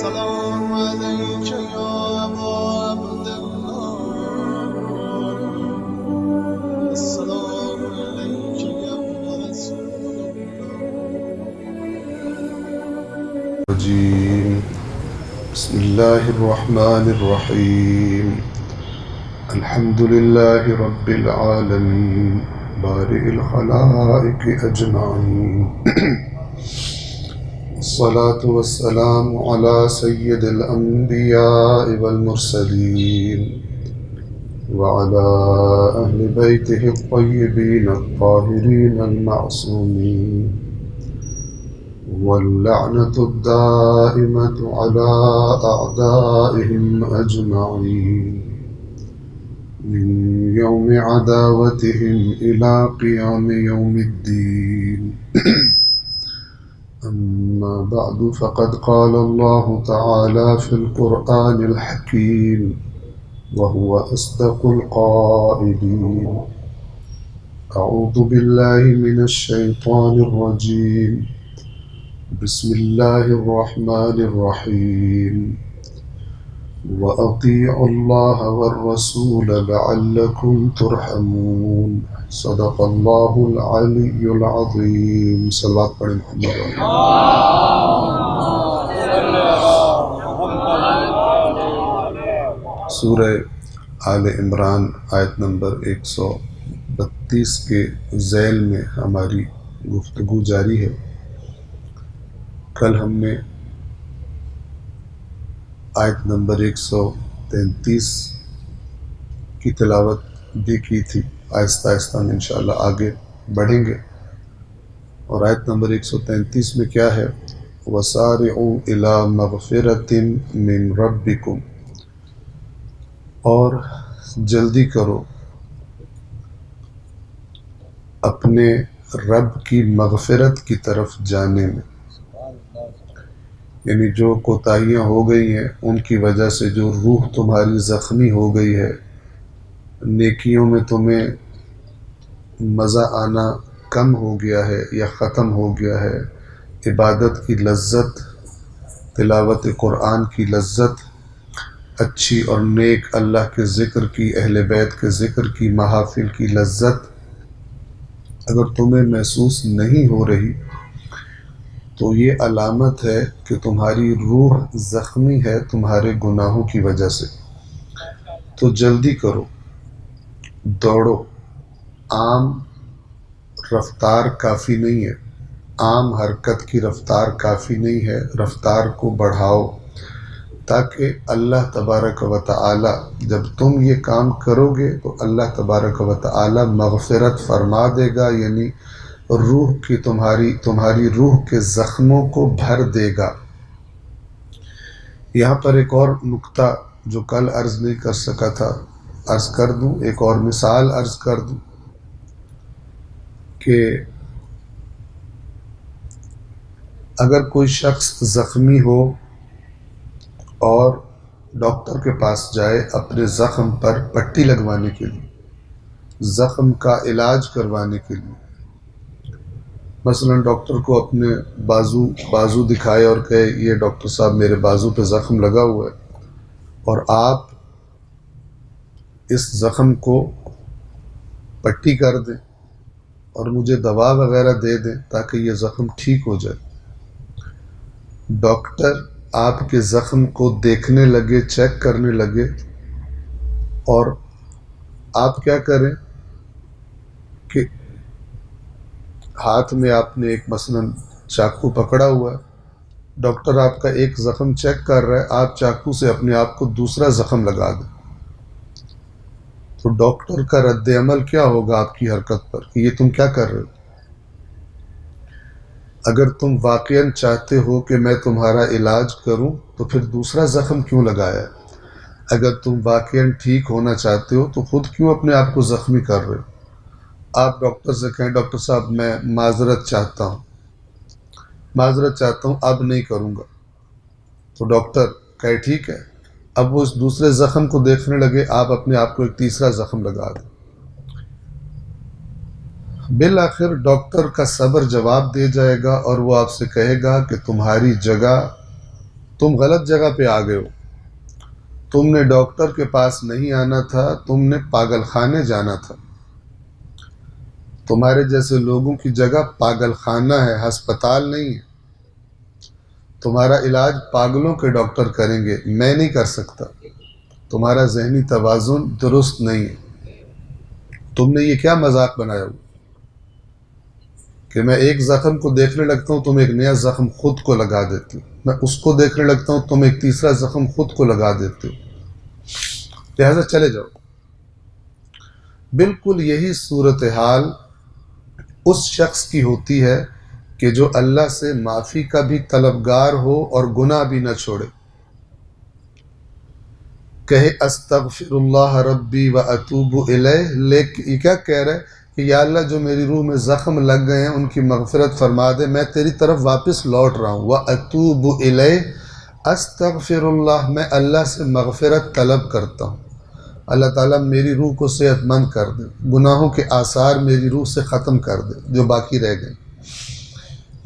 السلام عليك يا أبا عبد الله السلام عليك يا ابن رسول الله بسم الله الرحمن الرحيم الحمد لله رب العالمين بارئ الخلائق أجمعين الصلاة والسلام على سيد الأنبياء والمرسلين وعلى أهل بيته الطيبين الطاهرين المعصومين واللعنة الدائمة على أعدائهم أجمعين من يوم عداوتهم إلى قيام يوم الدين أما بعد فقد قال الله تعالى في القرآن الحكيم وهو أصدق القائلين أعوذ بالله من الشيطان الرجيم بسم الله الرحمن الرحيم وأطيعوا الله والرسول لعلكم ترحمون صدق الله العلي العظيم صلوات پڑھیں محمد سورہ آل عمران آیت نمبر 132 کے ذیل میں ہماری گفتگو جاری ہے۔ کل ہم نے آیت نمبر 133 کی تلاوت بھی کی تھی۔ آہستہ آہستہ ہم انشاءاللہ آگے بڑھیں گے، اور آیت نمبر 133 میں کیا ہے؟ وَسَارِعُوا إِلَى مَغْفِرَةٍ مِّن رَبِّكُمْ، اور جلدی کرو اپنے رب کی مغفرت کی طرف جانے میں، یعنی جو کوتاہیاں ہو گئی ہیں ان کی وجہ سے جو روح تمہاری زخمی ہو گئی ہے، نیکیوں میں تمہیں مزہ آنا کم ہو گیا ہے یا ختم ہو گیا ہے، عبادت کی لذت، تلاوت قرآن کی لذت، اچھی اور نیک اللہ کے ذکر کی، اہل بیت کے ذکر کی، محافل کی لذت اگر تمہیں محسوس نہیں ہو رہی تو یہ علامت ہے کہ تمہاری روح زخمی ہے تمہارے گناہوں کی وجہ سے۔ تو جلدی کرو، دوڑو، عام رفتار کافی نہیں ہے، عام حرکت کی رفتار کافی نہیں ہے، رفتار کو بڑھاؤ، تاکہ اللہ تبارک و تعالی جب تم یہ کام کرو گے تو اللہ تبارک و تعالی مغفرت فرما دے گا، یعنی روح کی تمہاری روح کے زخموں کو بھر دے گا۔ یہاں پر ایک اور نکتہ جو کل عرض نہیں کر سکا تھا عرض کر دوں، ایک اور مثال عرض کر دوں کہ اگر کوئی شخص زخمی ہو اور ڈاکٹر کے پاس جائے اپنے زخم پر پٹی لگوانے کے لیے، زخم کا علاج کروانے کے لیے، مثلا ڈاکٹر کو اپنے بازو دکھائے اور کہے یہ ڈاکٹر صاحب میرے بازو پہ زخم لگا ہوا ہے، اور آپ اس زخم کو پٹی کر دیں اور مجھے دوا وغیرہ دے دیں تاکہ یہ زخم ٹھیک ہو جائے۔ ڈاکٹر آپ کے زخم کو دیکھنے لگے، چیک کرنے لگے، اور آپ کیا کریں کہ ہاتھ میں آپ نے ایک مثلا چاقو پکڑا ہوا ہے، ڈاکٹر آپ کا ایک زخم چیک کر رہا ہے، آپ چاقو سے اپنے آپ کو دوسرا زخم لگا دیں، تو ڈاکٹر کا رد عمل کیا ہوگا آپ کی حرکت پر کہ یہ تم کیا کر رہے ہو؟ اگر تم واقعاً چاہتے ہو کہ میں تمہارا علاج کروں تو پھر دوسرا زخم کیوں لگایا ہے؟ اگر تم واقعاً ٹھیک ہونا چاہتے ہو تو خود کیوں اپنے آپ کو زخمی کر رہے ہو؟ آپ ڈاکٹر سے کہیں ڈاکٹر صاحب میں معذرت چاہتا ہوں اب نہیں کروں گا، تو ڈاکٹر کہے ٹھیک ہے، اب وہ اس دوسرے زخم کو دیکھنے لگے، آپ اپنے آپ کو ایک تیسرا زخم لگا دیں۔ بالآخر ڈاکٹر کا صبر جواب دے جائے گا اور وہ آپ سے کہے گا کہ تمہاری جگہ تم غلط جگہ پہ آ گئے ہو، تم نے ڈاکٹر کے پاس نہیں آنا تھا، تم نے پاگل خانے جانا تھا۔ تمہارے جیسے لوگوں کی جگہ پاگل خانہ ہے، ہسپتال نہیں ہے۔ تمہارا علاج پاگلوں کے ڈاکٹر کریں گے، میں نہیں کر سکتا۔ تمہارا ذہنی توازن درست نہیں ہے۔ تم نے یہ کیا مذاق بنایا ہو کہ میں ایک زخم کو دیکھنے لگتا ہوں، تم ایک نیا زخم خود کو لگا دیتے ہو، میں اس کو دیکھنے لگتا ہوں، تم ایک تیسرا زخم خود کو لگا دیتے ہو، لہذا چلے جاؤ۔ بالکل یہی صورتحال اس شخص کی ہوتی ہے کہ جو اللہ سے معافی کا بھی طلبگار ہو اور گناہ بھی نہ چھوڑے، کہے استغفر اللہ ربی و اتوب الیہ، لیکن یہ کیا کہہ رہا ہے کہ یا اللہ جو میری روح میں زخم لگ گئے ہیں ان کی مغفرت فرما دے، میں تیری طرف واپس لوٹ رہا ہوں۔ و اتوب الیہ، استغفر اللہ، میں اللہ سے مغفرت طلب کرتا ہوں، اللہ تعالیٰ میری روح کو صحت مند کر دے، گناہوں کے آثار میری روح سے ختم کر دے جو باقی رہ گئے،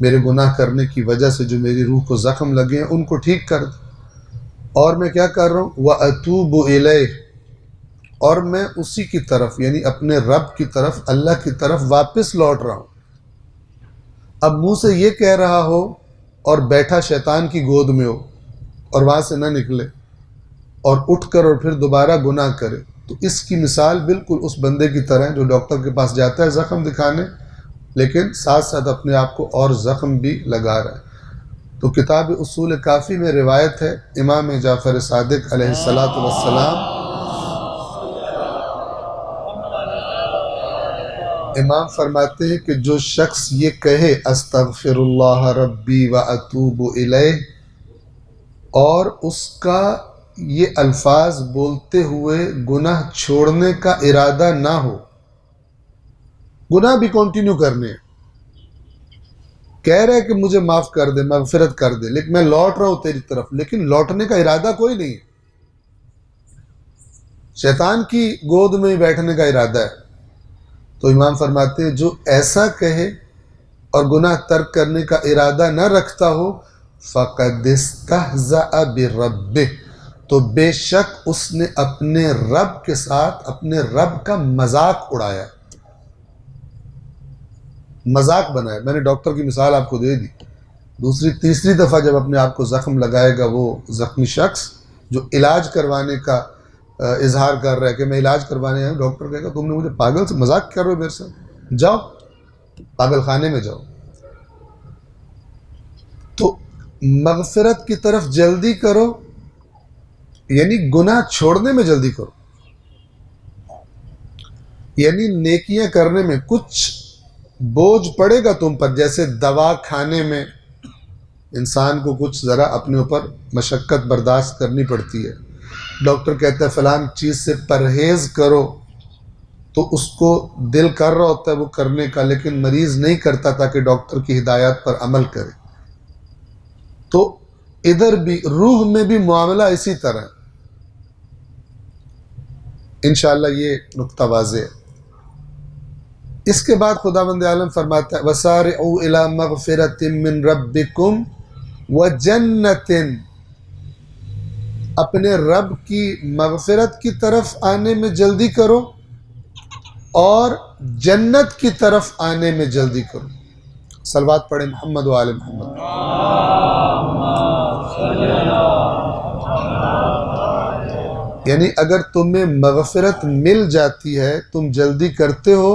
میرے گناہ کرنے کی وجہ سے جو میری روح کو زخم لگے ہیں ان کو ٹھیک کر دے۔ اور میں کیا کر رہا ہوں؟ وَأَتُوبُ إِلَيْهِ، اور میں اسی کی طرف یعنی اپنے رب کی طرف، اللہ کی طرف واپس لوٹ رہا ہوں۔ اب منہ سے یہ کہہ رہا ہو اور بیٹھا شیطان کی گود میں ہو اور وہاں سے نہ نکلے اور اٹھ کر اور پھر دوبارہ گناہ کرے، تو اس کی مثال بالکل اس بندے کی طرح ہے جو ڈاکٹر کے پاس جاتا ہے زخم دکھانے، لیکن ساتھ ساتھ اپنے آپ کو اور زخم بھی لگا رہا ہے۔ تو کتاب اصول کافی میں روایت ہے، امام جعفر صادق علیہ السلام امام فرماتے ہیں کہ جو شخص یہ کہے استغفر اللہ ربی و اتوب الیہ، اور اس کا یہ الفاظ بولتے ہوئے گناہ چھوڑنے کا ارادہ نہ ہو، گناہ بھی کنٹینیو کرنے ہیں، کہہ رہے کہ مجھے معاف کر دے، مغفرت کر دے، لیکن میں لوٹ رہا ہوں تیری طرف، لیکن لوٹنے کا ارادہ کوئی نہیں ہے، شیطان کی گود میں ہی بیٹھنے کا ارادہ ہے، تو امام فرماتے ہیں جو ایسا کہے اور گناہ ترک کرنے کا ارادہ نہ رکھتا ہو، فَقَدْ اسْتَهْزَأَ بِرَبِّهِ، تو بے شک اس نے اپنے رب کے ساتھ اپنے رب کا مذاق اڑایا، مذاق بنایا۔ میں نے ڈاکٹر کی مثال آپ کو دے دی، دوسری تیسری دفعہ جب اپنے آپ کو زخم لگائے گا وہ زخمی شخص جو علاج کروانے کا اظہار کر رہا ہے کہ میں علاج کروانے آیا ہوں، ڈاکٹر کہے گا تم نے مجھے پاگل سے مذاق کر رہے ہو میرے ساتھ، جاؤ پاگل خانے میں جاؤ۔ تو مغفرت کی طرف جلدی کرو، یعنی گناہ چھوڑنے میں جلدی کرو، یعنی نیکیاں کرنے میں کچھ بوجھ پڑے گا تم پر، جیسے دوا کھانے میں انسان کو کچھ ذرا اپنے اوپر مشقت برداشت کرنی پڑتی ہے، ڈاکٹر کہتا ہے فلان چیز سے پرہیز کرو، تو اس کو دل کر رہا ہوتا ہے وہ کرنے کا، لیکن مریض نہیں کرتا تاکہ ڈاکٹر کی ہدایات پر عمل کرے۔ تو ادھر بھی روح میں بھی معاملہ اسی طرح، انشاءاللہ یہ نقطہ واضح ہے۔ اس کے بعد خداوند عالم فرماتا ہے وَسَارِعُوا إِلَىٰ مَغْفِرَةٍ مِّن رَبِّكُمْ وَجَنَّةٍ، اپنے رب کی مغفرت کی طرف آنے میں جلدی کرو اور جنت کی طرف آنے میں جلدی کرو۔ صلوات پڑھیں محمد و آل محمد۔ یعنی اگر تمہیں مغفرت مل جاتی ہے، تم جلدی کرتے ہو،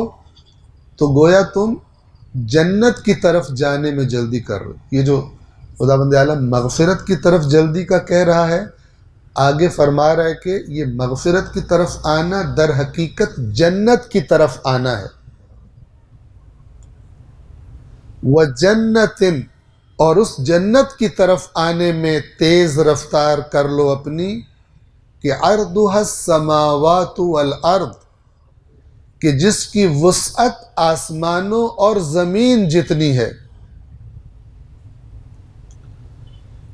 تو گویا تم جنت کی طرف جانے میں جلدی کر رہے ہو۔ یہ جو خداوند عالم مغفرت کی طرف جلدی کا کہہ رہا ہے، آگے فرما رہا ہے کہ یہ مغفرت کی طرف آنا در حقیقت جنت کی طرف آنا ہے۔ وَجَنَّةٍ، اور اس جنت کی طرف آنے میں تیز رفتار کر لو اپنی، کہ عرضها السماوات والارض، کہ جس کی وسعت آسمانوں اور زمین جتنی ہے۔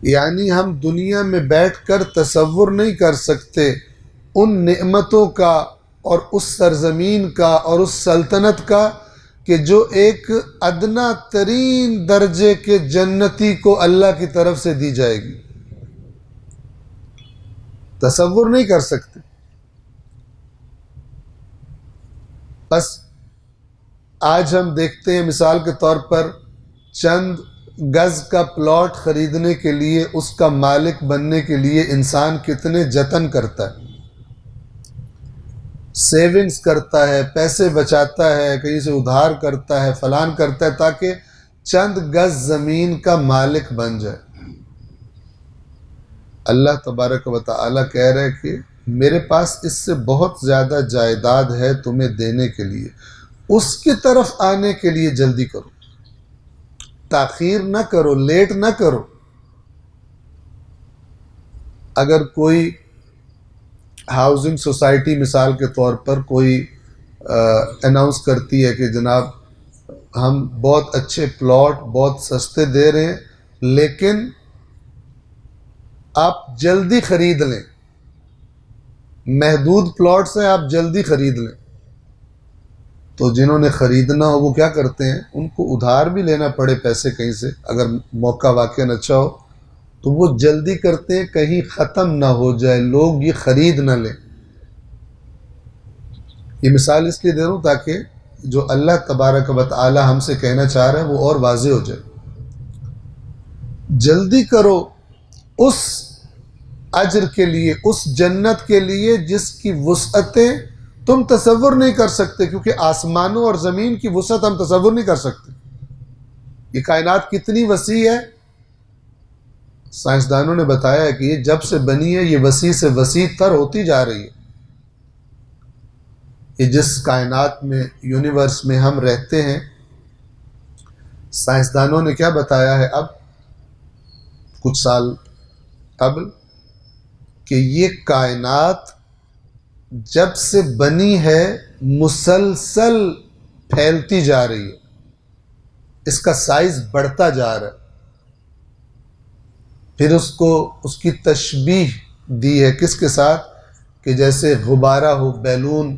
یعنی ہم دنیا میں بیٹھ کر تصور نہیں کر سکتے ان نعمتوں کا اور اس سرزمین کا اور اس سلطنت کا کہ جو ایک ادنا ترین درجے کے جنتی کو اللہ کی طرف سے دی جائے گی۔ تصور نہیں کر سکتے. بس آج ہم دیکھتے ہیں مثال کے طور پر چند گز کا پلاٹ خریدنے کے لیے، اس کا مالک بننے کے لیے انسان کتنے جتن کرتا ہے، سیونگز کرتا ہے، پیسے بچاتا ہے، کہیں سے ادھار کرتا ہے، فلان کرتا ہے تاکہ چند گز زمین کا مالک بن جائے. اللہ تبارک و تعالیٰ کہہ رہے کہ میرے پاس اس سے بہت زیادہ جائیداد ہے تمہیں دینے کے لیے، اس کی طرف آنے کے لیے جلدی کرو، تاخیر نہ کرو، لیٹ نہ کرو. اگر کوئی ہاؤسنگ سوسائٹی مثال کے طور پر کوئی اناؤنس کرتی ہے کہ جناب ہم بہت اچھے پلاٹ بہت سستے دے رہے ہیں لیکن آپ جلدی خرید لیں، محدود پلاٹس ہیں آپ جلدی خرید لیں، تو جنہوں نے خریدنا ہو وہ کیا کرتے ہیں، ان کو ادھار بھی لینا پڑے پیسے کہیں سے، اگر موقع واقعاً اچھا ہو تو وہ جلدی کرتے ہیں کہیں ختم نہ ہو جائے، لوگ یہ خرید نہ لیں. یہ مثال اس لیے دے رہا ہوں تاکہ جو اللہ تبارک و تعالی ہم سے کہنا چاہ رہے ہیں وہ اور واضح ہو جائے. جلدی کرو اس اجر کے لیے، اس جنت کے لیے جس کی وسعتیں تم تصور نہیں کر سکتے، کیونکہ آسمانوں اور زمین کی وسعت ہم تصور نہیں کر سکتے. یہ کائنات کتنی وسیع ہے، سائنسدانوں نے بتایا ہے کہ یہ جب سے بنی ہے یہ وسیع سے وسیع تر ہوتی جا رہی ہے. یہ جس کائنات میں، یونیورس میں ہم رہتے ہیں، سائنسدانوں نے کیا بتایا ہے اب کچھ سال قبل کہ یہ کائنات جب سے بنی ہے مسلسل پھیلتی جا رہی ہے، اس کا سائز بڑھتا جا رہا ہے. پھر اس کو اس کی تشبیہ دی ہے کس کے ساتھ، کہ جیسے غبارہ ہو، بیلون،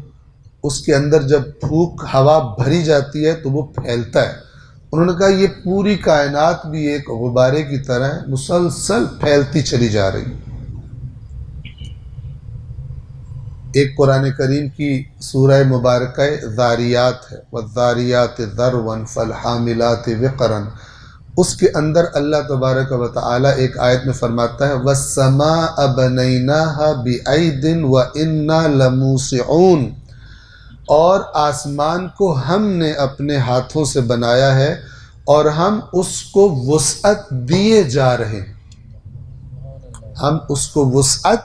اس کے اندر جب پھونک ہوا بھری جاتی ہے تو وہ پھیلتا ہے. انہوں نے کہا یہ پوری کائنات بھی ایک غبارے کی طرح مسلسل پھیلتی چلی جا رہی ہے. ایک قرآن کریم کی سورہ مبارکہ ذاریات ہے، وَالذَّارِيَاتِ ذَرْوًا فَالْحَامِلَاتِ وِقْرًا. اس کے اندر اللہ تبارک و تعالی ایک آیت میں فرماتا ہے وَالسَّمَاءَ بَنَيْنَاهَا بِأَيْدٍ وَإِنَّا لَمُوسِعُونَ، اور آسمان کو ہم نے اپنے ہاتھوں سے بنایا ہے اور ہم اس کو وسعت دیے جا رہے ہیں. ہم اس کو وسعت،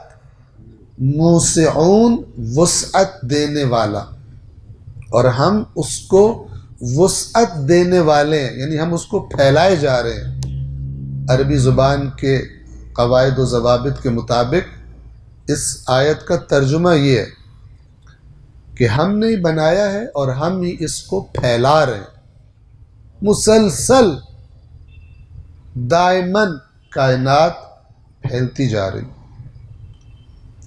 موسعون وسعت دینے والا، اور ہم اس کو وسعت دینے والے ہیں، یعنی ہم اس کو پھیلائے جا رہے ہیں. عربی زبان کے قواعد و ضوابط کے مطابق اس آیت کا ترجمہ یہ ہے کہ ہم نے بنایا ہے اور ہم ہی اس کو پھیلا رہے ہیں. مسلسل دائماً کائنات پھیلتی جا رہی.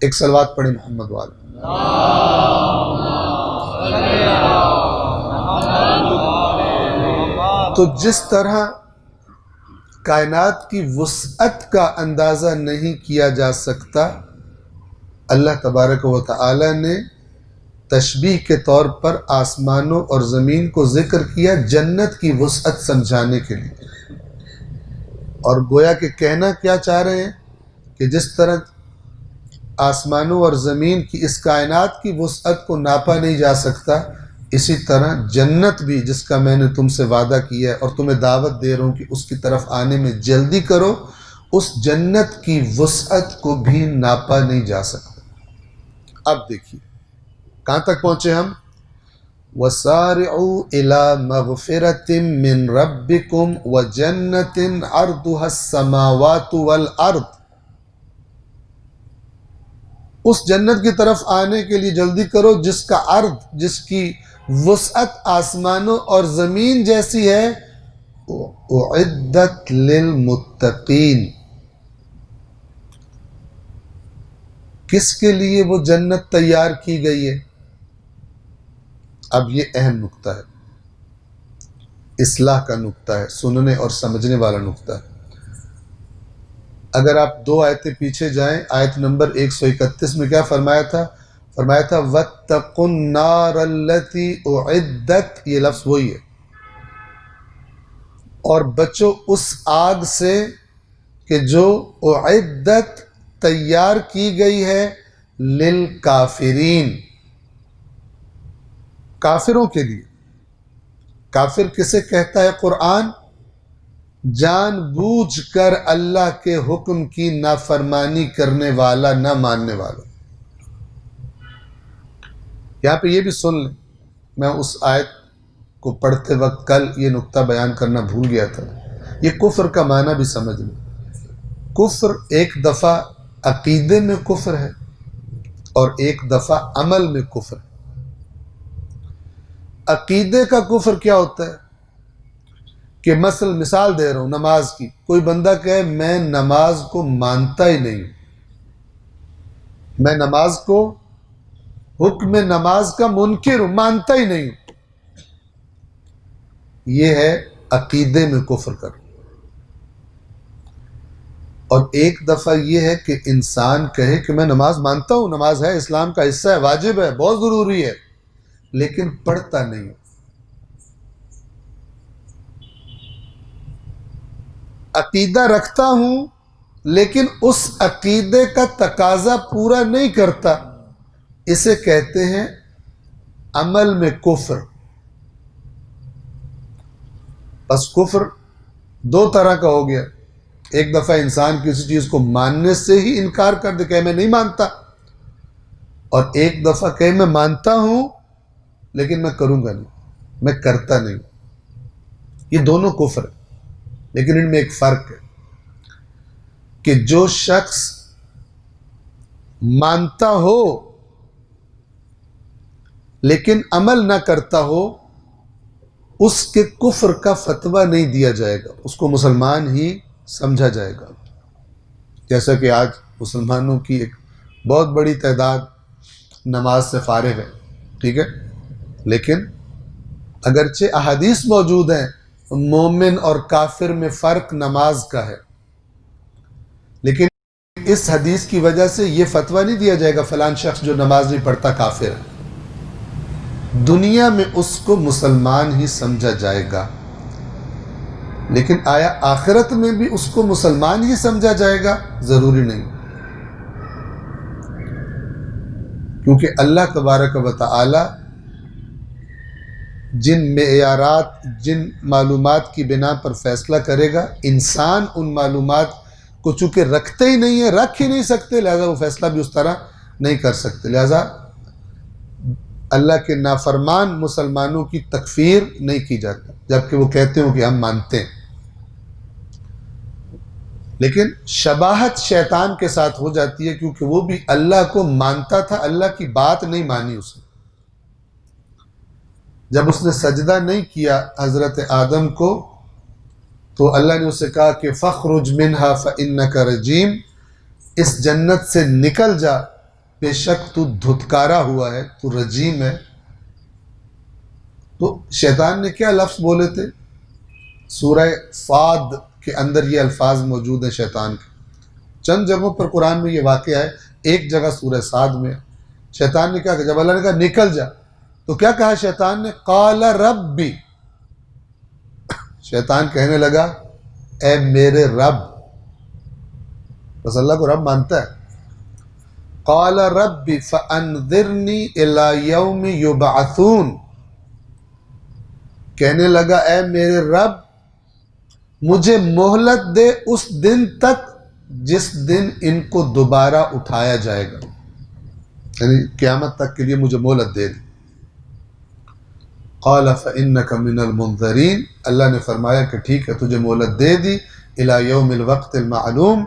ایک صلوات پڑھیں محمد والے. تو جس طرح کائنات کی وسعت کا اندازہ نہیں کیا جا سکتا، اللہ تبارک و تعالی نے تشبیہ کے طور پر آسمانوں اور زمین کو ذکر کیا جنت کی وسعت سمجھانے کے لیے. اور گویا کہ کہنا کیا چاہ رہے ہیں کہ جس طرح آسمانوں اور زمین کی اس کائنات کی وسعت کو ناپا نہیں جا سکتا، اسی طرح جنت بھی جس کا میں نے تم سے وعدہ کیا ہے اور تمہیں دعوت دے رہا ہوں کہ اس کی طرف آنے میں جلدی کرو، اس جنت کی وسعت کو بھی ناپا نہیں جا سکتا. اب دیکھیے کہاں تک پہنچے ہم، وَسَارِعُوا إِلَى مَغْفِرَةٍ مِّن رَبِّكُمْ وَجَنَّةٍ عَرْضُهَا السَّمَاوَاتُ وَالْأَرْضُ. اس جنت کی طرف آنے کے لیے جلدی کرو جس کا عرض، جس کی وسعت آسمانوں اور زمین جیسی ہے. اعدت للمتقین، کس کے لیے وہ جنت تیار کی گئی ہے؟ اب یہ اہم نقطہ ہے، اصلاح کا نقطہ ہے، سننے اور سمجھنے والا نقطہ ہے. اگر آپ 2 آیتیں پیچھے جائیں، آیت نمبر 131 میں کیا فرمایا تھا؟ فرمایا تھا وَاتَّقُوا النَّارَ الَّتِي أُعِدَّتْ، یہ لفظ وہی ہے، اور بچو اس آگ سے کہ جو اعدت تیار کی گئی ہے للکافرین، کافروں کے لیے۔ کافر کسے کہتا ہے قرآن؟ جان بوجھ کر اللہ کے حکم کی نافرمانی کرنے والا، نہ ماننے والا۔ یہاں پہ یہ بھی سن لیں، میں اس آیت کو پڑھتے وقت کل یہ نقطہ بیان کرنا بھول گیا تھا، یہ کفر کا معنی بھی سمجھ لیں۔ کفر ایک دفعہ عقیدے میں کفر ہے اور ایک دفعہ عمل میں کفر ہے۔ عقیدے کا کفر کیا ہوتا ہے کہ مثال دے رہا ہوں نماز کی، کوئی بندہ کہے میں نماز کو مانتا ہی نہیں، میں نماز کو، حکم نماز کا منکر ہوں، مانتا ہی نہیں ہوں، یہ ہے عقیدے میں کفر کر۔ اور ایک دفعہ یہ ہے کہ انسان کہے کہ میں نماز مانتا ہوں، نماز ہے، اسلام کا حصہ ہے، واجب ہے، بہت ضروری ہے، لیکن پڑھتا نہیں ہوں۔ عقیدہ رکھتا ہوں لیکن اس عقیدے کا تقاضا پورا نہیں کرتا، اسے کہتے ہیں عمل میں کفر۔ بس کفر 2 طرح کا ہو گیا، ایک دفعہ انسان کسی چیز کو ماننے سے ہی انکار کر دے، کہ میں نہیں مانتا، اور ایک دفعہ کہ میں مانتا ہوں لیکن میں کروں گا نہیں، میں کرتا نہیں۔ یہ دونوں کفر ہے، لیکن ان میں ایک فرق ہے کہ جو شخص مانتا ہو لیکن عمل نہ کرتا ہو، اس کے کفر کا فتویٰ نہیں دیا جائے گا، اس کو مسلمان ہی سمجھا جائے گا۔ جیسا کہ آج مسلمانوں کی ایک بہت بڑی تعداد نماز سے فارغ ہے، ٹھیک ہے، لیکن اگرچہ احادیث موجود ہیں مومن اور کافر میں فرق نماز کا ہے، لیکن اس حدیث کی وجہ سے یہ فتویٰ نہیں دیا جائے گا فلان شخص جو نماز نہیں پڑھتا کافر ہے۔ دنیا میں اس کو مسلمان ہی سمجھا جائے گا، لیکن آیا آخرت میں بھی اس کو مسلمان ہی سمجھا جائے گا؟ ضروری نہیں، کیونکہ اللہ تبارک و تعالی جن معیارات، جن معلومات کی بنا پر فیصلہ کرے گا، انسان ان معلومات کو چونکہ رکھتے ہی نہیں ہے، رکھ ہی نہیں سکتے، لہذا وہ فیصلہ بھی اس طرح نہیں کر سکتے، لہذا اللہ کے نافرمان مسلمانوں کی تکفیر نہیں کی جاتی، جبکہ وہ کہتے ہوں کہ ہم مانتے ہیں۔ لیکن شباہت شیطان کے ساتھ ہو جاتی ہے، کیونکہ وہ بھی اللہ کو مانتا تھا، اللہ کی بات نہیں مانی اس نے۔ جب اس نے سجدہ نہیں کیا حضرت آدم کو، تو اللہ نے اسے کہا کہ فَخْرُجْ مِنْهَا فَإِنَّكَ رَجِيمٌ، اس جنت سے نکل جا، بے شک تو دھتکارا ہوا ہے، تو رجیم ہے۔ تو شیطان نے کیا لفظ بولے تھے؟ سورہ صاد کے اندر یہ الفاظ موجود ہیں شیطان کے، چند جگہوں پر قرآن میں یہ واقعہ ہے، ایک جگہ سورہ صاد میں۔ شیطان نے کیا کہا؟ جب اللہ نے کہا نکل جا، تو کیا کہا شیطان نے؟ قال ربی، شیطان کہنے لگا اے میرے رب، بس اللہ کو رب مانتا ہے۔ قال ربی فانذرنی الی یوم یبعثون، کہنے لگا اے میرے رب مجھے مہلت دے اس دن تک جس دن ان کو دوبارہ اٹھایا جائے گا، یعنی قیامت تک کے لیے مجھے مہلت دے دے۔ قال فإنك من المنذرین، اللہ نے فرمایا کہ ٹھیک ہے، تجھے مہلت دے دی، الی یوم الوقت المعلوم،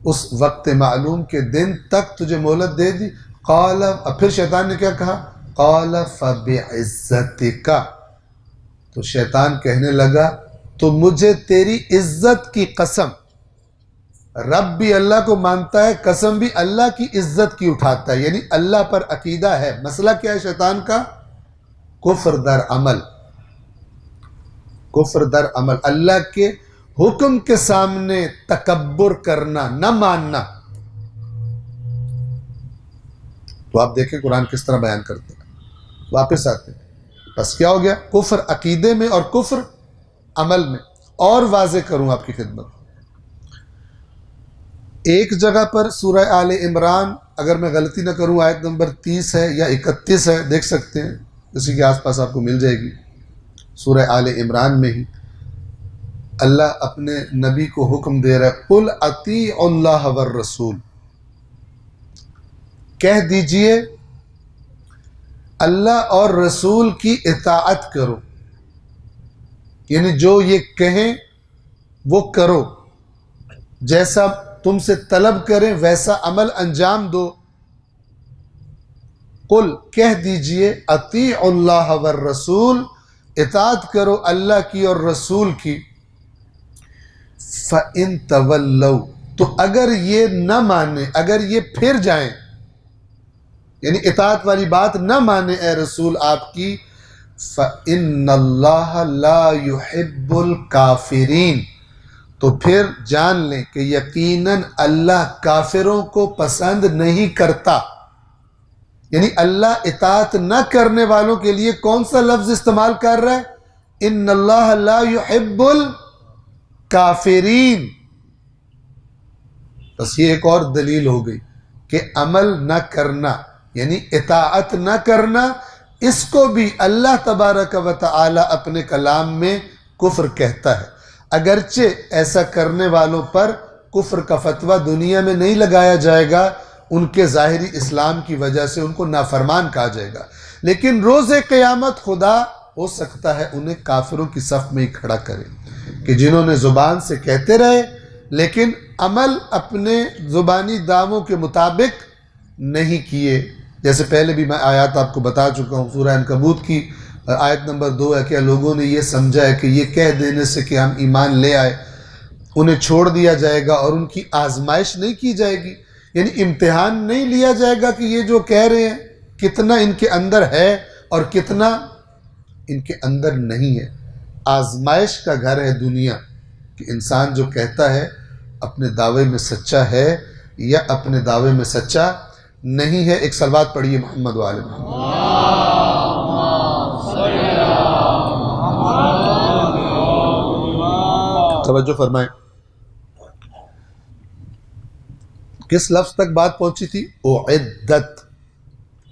اس وقت معلوم کے دن تک تجھے مہلت دے دی۔ قال، پھر شیطان نے کیا کہا؟ قال فبعزتک، تو شیطان کہنے لگا تو مجھے تیری عزت کی قسم، رب بھی اللہ کو مانتا ہے، قسم بھی اللہ کی عزت کی اٹھاتا ہے، یعنی اللہ پر عقیدہ ہے۔ مسئلہ کیا ہے شیطان کا؟ کفر در عمل، کفر در عمل، اللہ کے حکم کے سامنے تکبر کرنا، نہ ماننا. تو آپ دیکھیں قرآن کس طرح بیان کرتے ہیں. واپس آتے ہیں. بس کیا ہو گیا؟ کفر عقیدے میں اور کفر عمل میں. اور واضح کروں آپ کی خدمت، ایک جگہ پر سورہ آل عمران، اگر میں غلطی نہ کروں آیت نمبر 30 ہے یا 31 ہے، دیکھ سکتے ہیں، اسی کے آس پاس آپ کو مل جائے گی. سورہ آل عمران میں ہی اللہ اپنے نبی کو حکم دے رہا ہے، قُلْ أَطِيعُوا اللَّهَ وَالرَّسُولَ، کہہ دیجئے اللہ اور رسول کی اطاعت کرو، یعنی جو یہ کہیں وہ کرو، جیسا تم سے طلب کریں ویسا عمل انجام دو. قل کہہ دیجئے اطیعوا اللہ والرسول، اطاعت کرو اللہ کی اور رسول کی. فَإِن تَوَلَّوْا، تو اگر یہ نہ مانے، اگر یہ پھر جائیں، یعنی اطاعت والی بات نہ مانے اے رسول آپ کی، فَإِنَّ اللَّهَ لَا يُحِبُّ الْكَافِرِينَ، تو پھر جان لیں کہ یقیناً اللہ کافروں کو پسند نہیں کرتا. یعنی اللہ اطاعت نہ کرنے والوں کے لیے کون سا لفظ استعمال کر رہا ہے؟ ان اللہ لا يحب الکافرین. بس یہ ایک اور دلیل ہو گئی کہ عمل نہ کرنا یعنی اطاعت نہ کرنا، اس کو بھی اللہ تبارک و تعالی اپنے کلام میں کفر کہتا ہے. اگرچہ ایسا کرنے والوں پر کفر کا فتویٰ دنیا میں نہیں لگایا جائے گا، ان کے ظاہری اسلام کی وجہ سے ان کو نافرمان کہا جائے گا، لیکن روز قیامت خدا ہو سکتا ہے انہیں کافروں کی صف میں ہی کھڑا کرے کہ جنہوں نے زبان سے کہتے رہے لیکن عمل اپنے زبانی دعووں کے مطابق نہیں کیے. جیسے پہلے بھی میں آیات آپ کو بتا چکا ہوں، سورہ عنکبوت کی آیت نمبر 2 ہے، کیا لوگوں نے یہ سمجھا ہے کہ یہ کہہ دینے سے کہ ہم ایمان لے آئے انہیں چھوڑ دیا جائے گا اور ان کی آزمائش نہیں کی جائے گی، یعنی امتحان نہیں لیا جائے گا کہ یہ جو کہہ رہے ہیں کتنا ان کے اندر ہے اور کتنا ان کے اندر نہیں ہے. آزمائش کا گھر ہے دنیا، کہ انسان جو کہتا ہے اپنے دعوے میں سچا ہے یا اپنے دعوے میں سچا نہیں ہے. ایک صلوات پڑھیے محمد وآل محمد. توجہ فرمائیں، کس لفظ تک بات پہنچی تھی؟ اعدت،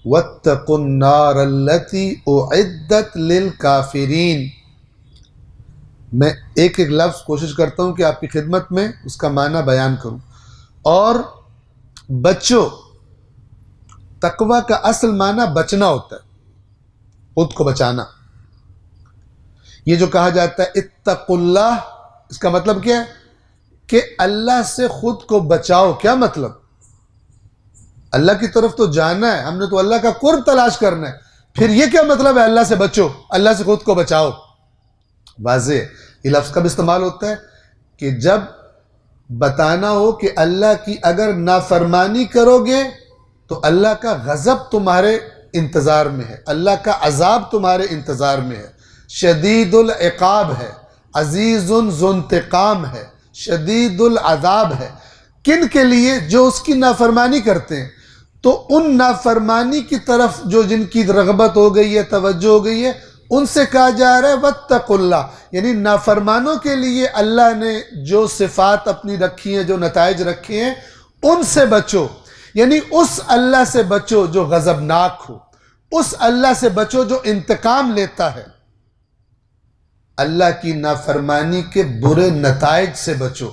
واتقوا النار التي اعدت للکافرین. میں ایک ایک لفظ کوشش کرتا ہوں کہ آپ کی خدمت میں اس کا معنی بیان کروں. اور بچو، تقوی کا اصل معنی بچنا ہوتا ہے، خود کو بچانا. یہ جو کہا جاتا ہے اتقوا اللہ، اس کا مطلب کیا ہے؟ کہ اللہ سے خود کو بچاؤ. کیا مطلب؟ اللہ کی طرف تو جانا ہے، ہم نے تو اللہ کا قرب تلاش کرنا ہے، پھر یہ کیا مطلب ہے اللہ سے بچو، اللہ سے خود کو بچاؤ؟ واضح یہ لفظ کب استعمال ہوتا ہے؟ کہ جب بتانا ہو کہ اللہ کی اگر نافرمانی کرو گے تو اللہ کا غضب تمہارے انتظار میں ہے، اللہ کا عذاب تمہارے انتظار میں ہے، شدید العقاب ہے، عزیز ذو انتقام ہے، شدید العذاب ہے. کن کے لیے؟ جو اس کی نافرمانی کرتے ہیں. تو ان نافرمانی کی طرف جو جن کی رغبت ہو گئی ہے، توجہ ہو گئی ہے، ان سے کہا جا رہا ہے واتقوا اللہ، یعنی نافرمانوں کے لیے اللہ نے جو صفات اپنی رکھی ہیں، جو نتائج رکھے ہیں، ان سے بچو. یعنی اس اللہ سے بچو جو غضبناک ہو، اس اللہ سے بچو جو انتقام لیتا ہے. اللہ کی نافرمانی کے برے نتائج سے بچو،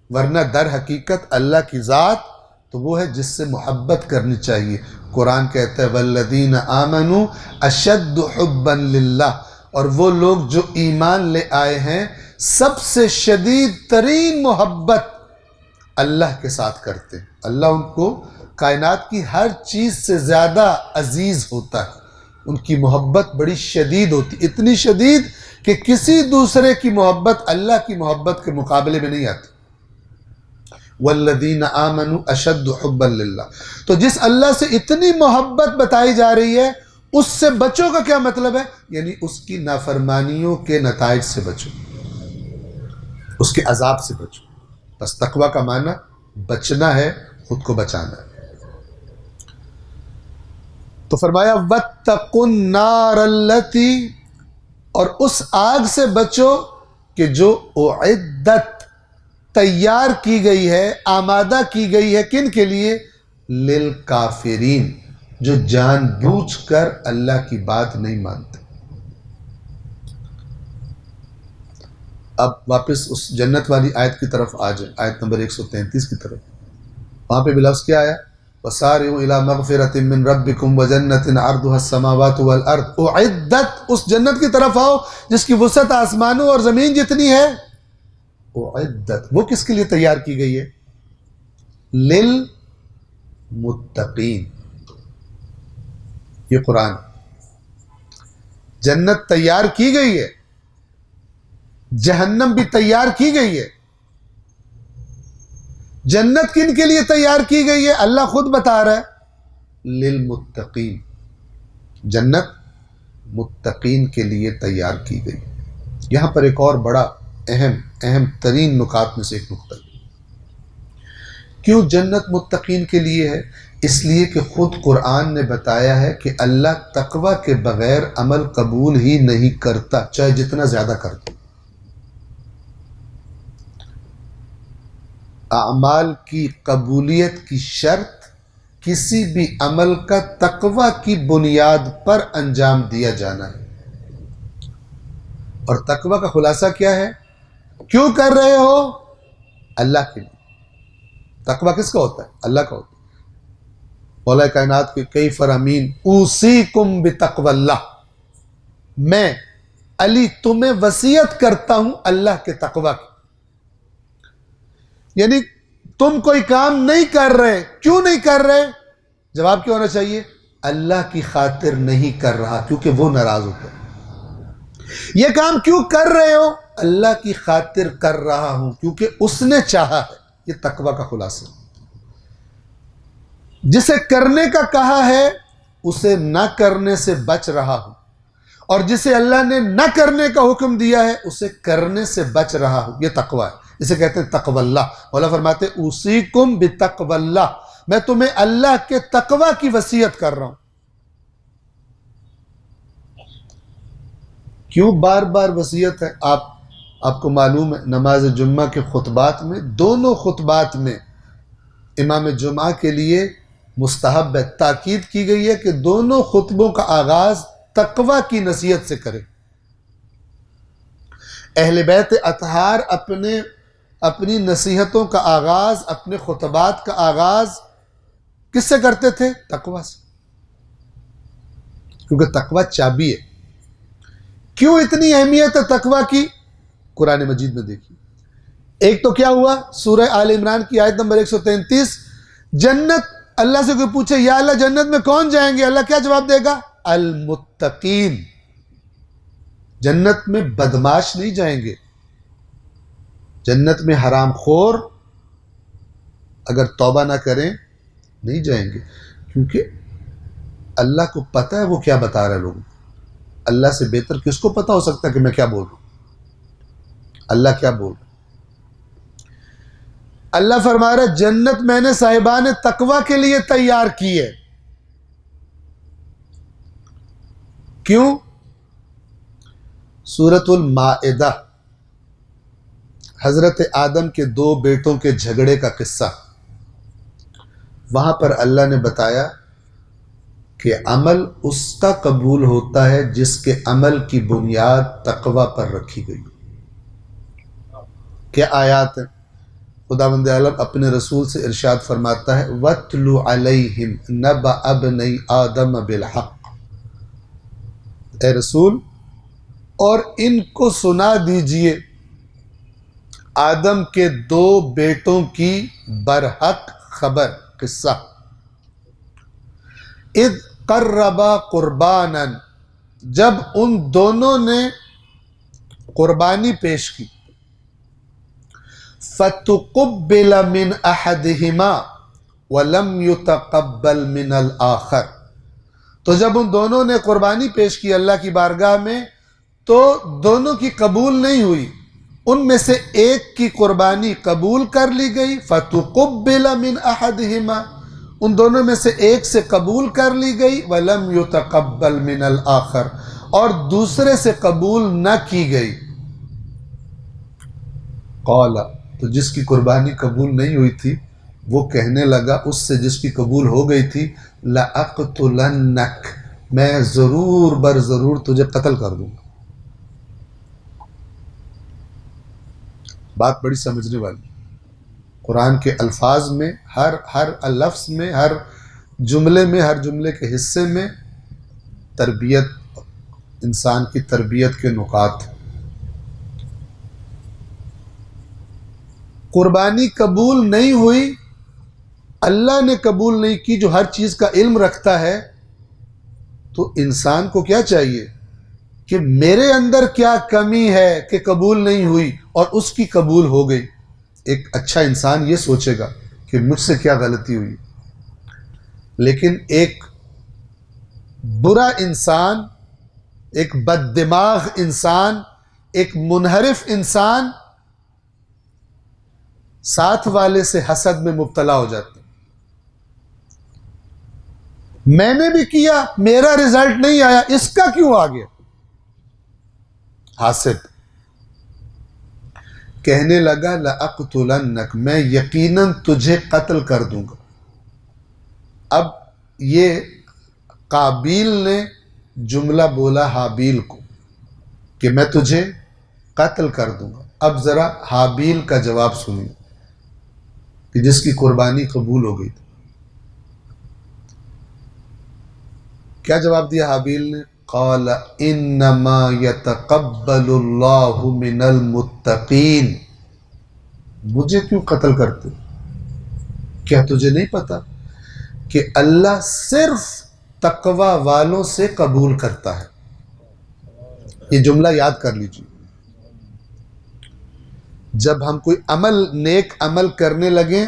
ورنہ در حقیقت اللہ کی ذات تو وہ ہے جس سے محبت کرنی چاہیے. قرآن کہتا ہے والذین آمنوا اشد حبا للہ، اور وہ لوگ جو ایمان لے آئے ہیں سب سے شدید ترین محبت اللہ کے ساتھ کرتے ہیں. اللہ ان کو کائنات کی ہر چیز سے زیادہ عزیز ہوتا ہے، ان کی محبت بڑی شدید ہوتی، اتنی شدید کہ کسی دوسرے کی محبت اللہ کی محبت کے مقابلے میں نہیں آتی. والذین آمنوا اشد حبا للہ. تو جس اللہ سے اتنی محبت بتائی جا رہی ہے اس سے بچو کا کیا مطلب ہے؟ یعنی اس کی نافرمانیوں کے نتائج سے بچو، اس کے عذاب سے بچو. بس تقوی کا معنی بچنا ہے، خود کو بچانا ہے. تو فرمایا وَاتَّقُوا النَّارَ الَّتِي، اور اس آگ سے بچو کہ جو اعدت تیار کی گئی ہے، آمادہ کی گئی ہے، کن کے لیے؟ للکافرین، جو جان بوجھ کر اللہ کی بات نہیں مانتے. اب واپس اس جنت والی آیت کی طرف آ جائیں، آیت نمبر 133 کی طرف. وہاں پہ بھی لفظ کیا آیا؟ وَسَارِعُوا إِلَىٰ مَغْفِرَةٍ مِّن رَبِّكُمْ وَجَنَّةٍ عَرْضُهَا السَّمَاوَاتُ وَالْأَرْضُ اعدت، اس جنت کی طرف آؤ جس کی وسعت آسمانوں اور زمین جتنی ہے. اعدت، وہ کس کے لیے تیار کی گئی ہے؟ للمتقین. یہ قرآن، جنت تیار کی گئی ہے، جہنم بھی تیار کی گئی ہے. جنت کن کے لیے تیار کی گئی ہے؟ اللہ خود بتا رہا ہے للمتقین. جنت متقین کے لیے تیار کی گئی. یہاں پر ایک اور بڑا اہم ترین نکات میں سے ایک نقطہ. کیوں جنت متقین کے لیے ہے؟ اس لیے کہ خود قرآن نے بتایا ہے کہ اللہ تقوی کے بغیر عمل قبول ہی نہیں کرتا، چاہے جتنا زیادہ کر دو. اعمال کی قبولیت کی شرط کسی بھی عمل کا تقوی کی بنیاد پر انجام دیا جانا ہے. اور تقوی کا خلاصہ کیا ہے؟ کیوں کر رہے ہو؟ اللہ کے لیے. تقوی کس کا ہوتا ہے؟ اللہ کا ہوتا ہے. مولا کائنات کے کئی فرامین، اوصیکم بتقوی اللہ، میں علی تمہیں وصیت کرتا ہوں اللہ کے تقوی کی. یعنی تم کوئی کام نہیں کر رہے، کیوں نہیں کر رہے؟ جواب کیا ہونا چاہیے؟ اللہ کی خاطر نہیں کر رہا کیونکہ وہ ناراض ہوتا ہے. یہ کام کیوں کر رہے ہو؟ اللہ کی خاطر کر رہا ہوں کیونکہ اس نے چاہا ہے. یہ تقوی کا خلاصہ. جسے کرنے کا کہا ہے اسے نہ کرنے سے بچ رہا ہوں، اور جسے اللہ نے نہ کرنے کا حکم دیا ہے اسے کرنے سے بچ رہا ہوں. یہ تقوی ہے، اسے کہتے ہیں تقوی اللہ. مولا فرماتے اوصیکم بتقوی اللہ، میں تمہیں اللہ کے تقوی کی وصیت کر رہا ہوں. کیوں بار بار وصیت ہے؟ آپ کو معلوم ہے نماز جمعہ کے خطبات میں، دونوں خطبات میں امام جمعہ کے لیے مستحب ہے، تاکید کی گئی ہے کہ دونوں خطبوں کا آغاز تقوی کی نصیحت سے کریں. اہل بیت اطہار اپنی نصیحتوں کا آغاز، اپنے خطبات کا آغاز کس سے کرتے تھے؟ تقوی سے، کیونکہ تقوی چابی ہے. کیوں اتنی اہمیت ہے تقوی کی؟ قرآن مجید میں دیکھیے. ایک تو کیا ہوا؟ سورہ آل عمران کی آیت نمبر 133. جنت، اللہ سے کوئی پوچھے یا اللہ جنت میں کون جائیں گے؟ اللہ کیا جواب دے گا؟ المتقین. جنت میں بدماش نہیں جائیں گے، جنت میں حرام خور اگر توبہ نہ کریں نہیں جائیں گے. کیونکہ اللہ کو پتہ ہے وہ کیا بتا رہا ہے لوگوں. اللہ سے بہتر کس کو پتہ ہو سکتا ہے کہ میں کیا بول رہا ہوں؟ اللہ کیا بول رہا ہے؟ اللہ فرما رہا ہے جنت میں نے صاحبان تقوی کے لیے تیار کی ہے. کیوں؟ سورۃ المائدہ، حضرت آدم کے 2 بیٹوں کے جھگڑے کا قصہ. وہاں پر اللہ نے بتایا کہ عمل اس کا قبول ہوتا ہے جس کے عمل کی بنیاد تقوی پر رکھی گئی. کیا آیات ہیں؟ خداوند عالم اپنے رسول سے ارشاد فرماتا ہے وَاتْلُ عَلَيْهِمْ نَبَأَ ابْنَيْ آدَمَ بِالْحَقِّ. اے رسول، اور ان کو سنا دیجئے آدم کے 2 بیٹوں کی برحق خبر، قصہ. اذ قربا قربانا، جب ان دونوں نے قربانی پیش کی. فتقبل من احدہما ولم يتقبل من الآخر، تو جب ان دونوں نے قربانی پیش کی اللہ کی بارگاہ میں تو دونوں کی قبول نہیں ہوئی. ان میں سے ایک کی قربانی قبول کر لی گئی، فتقبل من احدہما، ان دونوں میں سے ایک سے قبول کر لی گئی، ولم یتقبل من الآخر، اور دوسرے سے قبول نہ کی گئی۔ قال، تو جس کی قربانی قبول نہیں ہوئی تھی وہ کہنے لگا اس سے جس کی قبول ہو گئی تھی، لَأَقْتُلَنَّكَ، میں ضرور بر ضرور تجھے قتل کر دوں گا۔ بات بڑی سمجھنے والی، قرآن کے الفاظ میں ہر لفظ میں، ہر جملے میں، ہر جملے کے حصے میں تربیت، انسان کی تربیت کے نکات۔ قربانی قبول نہیں ہوئی، اللہ نے قبول نہیں کی جو ہر چیز کا علم رکھتا ہے، تو انسان کو کیا چاہیے کہ میرے اندر کیا کمی ہے کہ قبول نہیں ہوئی اور اس کی قبول ہو گئی۔ ایک اچھا انسان یہ سوچے گا کہ مجھ سے کیا غلطی ہوئی، لیکن ایک برا انسان، ایک بد دماغ انسان، ایک منحرف انسان ساتھ والے سے حسد میں مبتلا ہو جاتا ہے۔ میں نے بھی کیا، میرا رزلٹ نہیں آیا، اس کا کیوں آ گیا؟ حاسد کہنے لگا لَأَقْتُلَنَّكَ، میں یقیناً تجھے قتل کر دوں گا۔ اب یہ قابیل نے جملہ بولا حابیل کو کہ میں تجھے قتل کر دوں گا۔ اب ذرا حابیل کا جواب سنیے کہ جس کی قربانی قبول ہو گئی تھی، کیا جواب دیا حابیل نے؟ قال انما يتقبل اللہ من المتقین، مجھے کیوں قتل کرتے؟ کیا تجھے نہیں پتا کہ اللہ صرف تقوی والوں سے قبول کرتا ہے؟ یہ جملہ یاد کر لیجیے۔ جب ہم کوئی عمل، نیک عمل کرنے لگیں،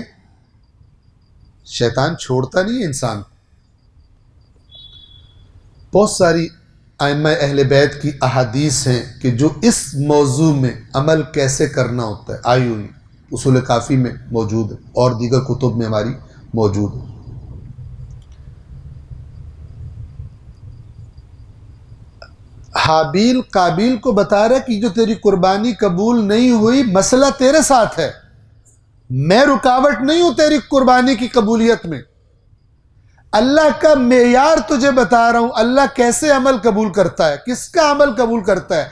شیطان چھوڑتا نہیں ہے انسان کو۔ بہت ساری ائمہ اہل بیت کی احادیث ہیں کہ جو اس موضوع میں عمل کیسے کرنا ہوتا ہے آئی ہوئی، اصول کافی میں موجود ہے اور دیگر کتب میں ہماری موجود ہے۔ حابیل قابیل کو بتا رہا ہے کہ جو تیری قربانی قبول نہیں ہوئی، مسئلہ تیرے ساتھ ہے، میں رکاوٹ نہیں ہوں تیری قربانی کی قبولیت میں۔ اللہ کا معیار تجھے بتا رہا ہوں، اللہ کیسے عمل قبول کرتا ہے، کس کا عمل قبول کرتا ہے۔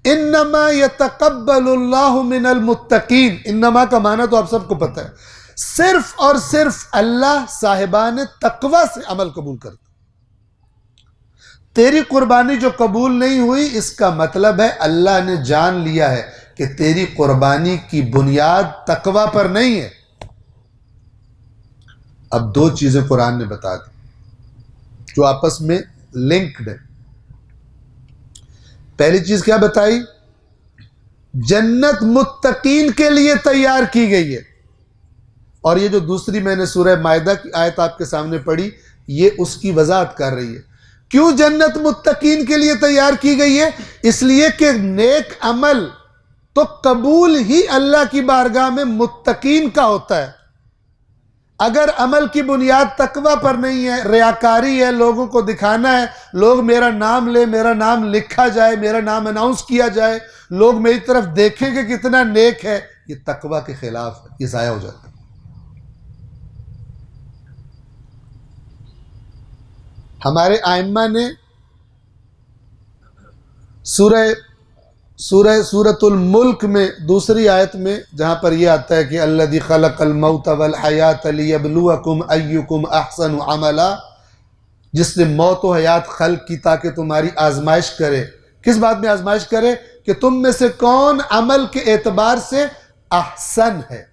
انما یتقبل اللہ من المتقین، انما کا معنی تو آپ سب کو پتہ ہے، صرف اور صرف اللہ صاحبان تقوی سے عمل قبول کرتا ہے۔ تیری قربانی جو قبول نہیں ہوئی، اس کا مطلب ہے اللہ نے جان لیا ہے کہ تیری قربانی کی بنیاد تقوی پر نہیں ہے۔ اب دو چیزیں قرآن نے بتا دی جو آپس میں لنکڈ ہے۔ پہلی چیز کیا بتائی؟ جنت متقین کے لیے تیار کی گئی ہے، اور یہ جو دوسری میں نے سورہ مائدہ کی آیت آپ کے سامنے پڑھی، یہ اس کی وضاحت کر رہی ہے۔ کیوں جنت متقین کے لیے تیار کی گئی ہے؟ اس لیے کہ نیک عمل تو قبول ہی اللہ کی بارگاہ میں متقین کا ہوتا ہے۔ اگر عمل کی بنیاد تقوی پر نہیں ہے، ریاکاری ہے، لوگوں کو دکھانا ہے، لوگ میرا نام لے، میرا نام لکھا جائے، میرا نام اناؤنس کیا جائے، لوگ میری طرف دیکھیں کہ کتنا نیک ہے، یہ تقوی کے خلاف ہے، یہ ضائع ہو جاتا ہے۔ ہمارے ائمہ نے سورۃ الملک میں دوسری آیت میں جہاں پر یہ آتا ہے کہ الذی خلق الموت والحیات لیبلوکم ایکم احسن عملا، جس نے موت و حیات خلق کی تاکہ تمہاری آزمائش کرے۔ کس بات میں آزمائش کرے؟ کہ تم میں سے کون عمل کے اعتبار سے احسن ہے۔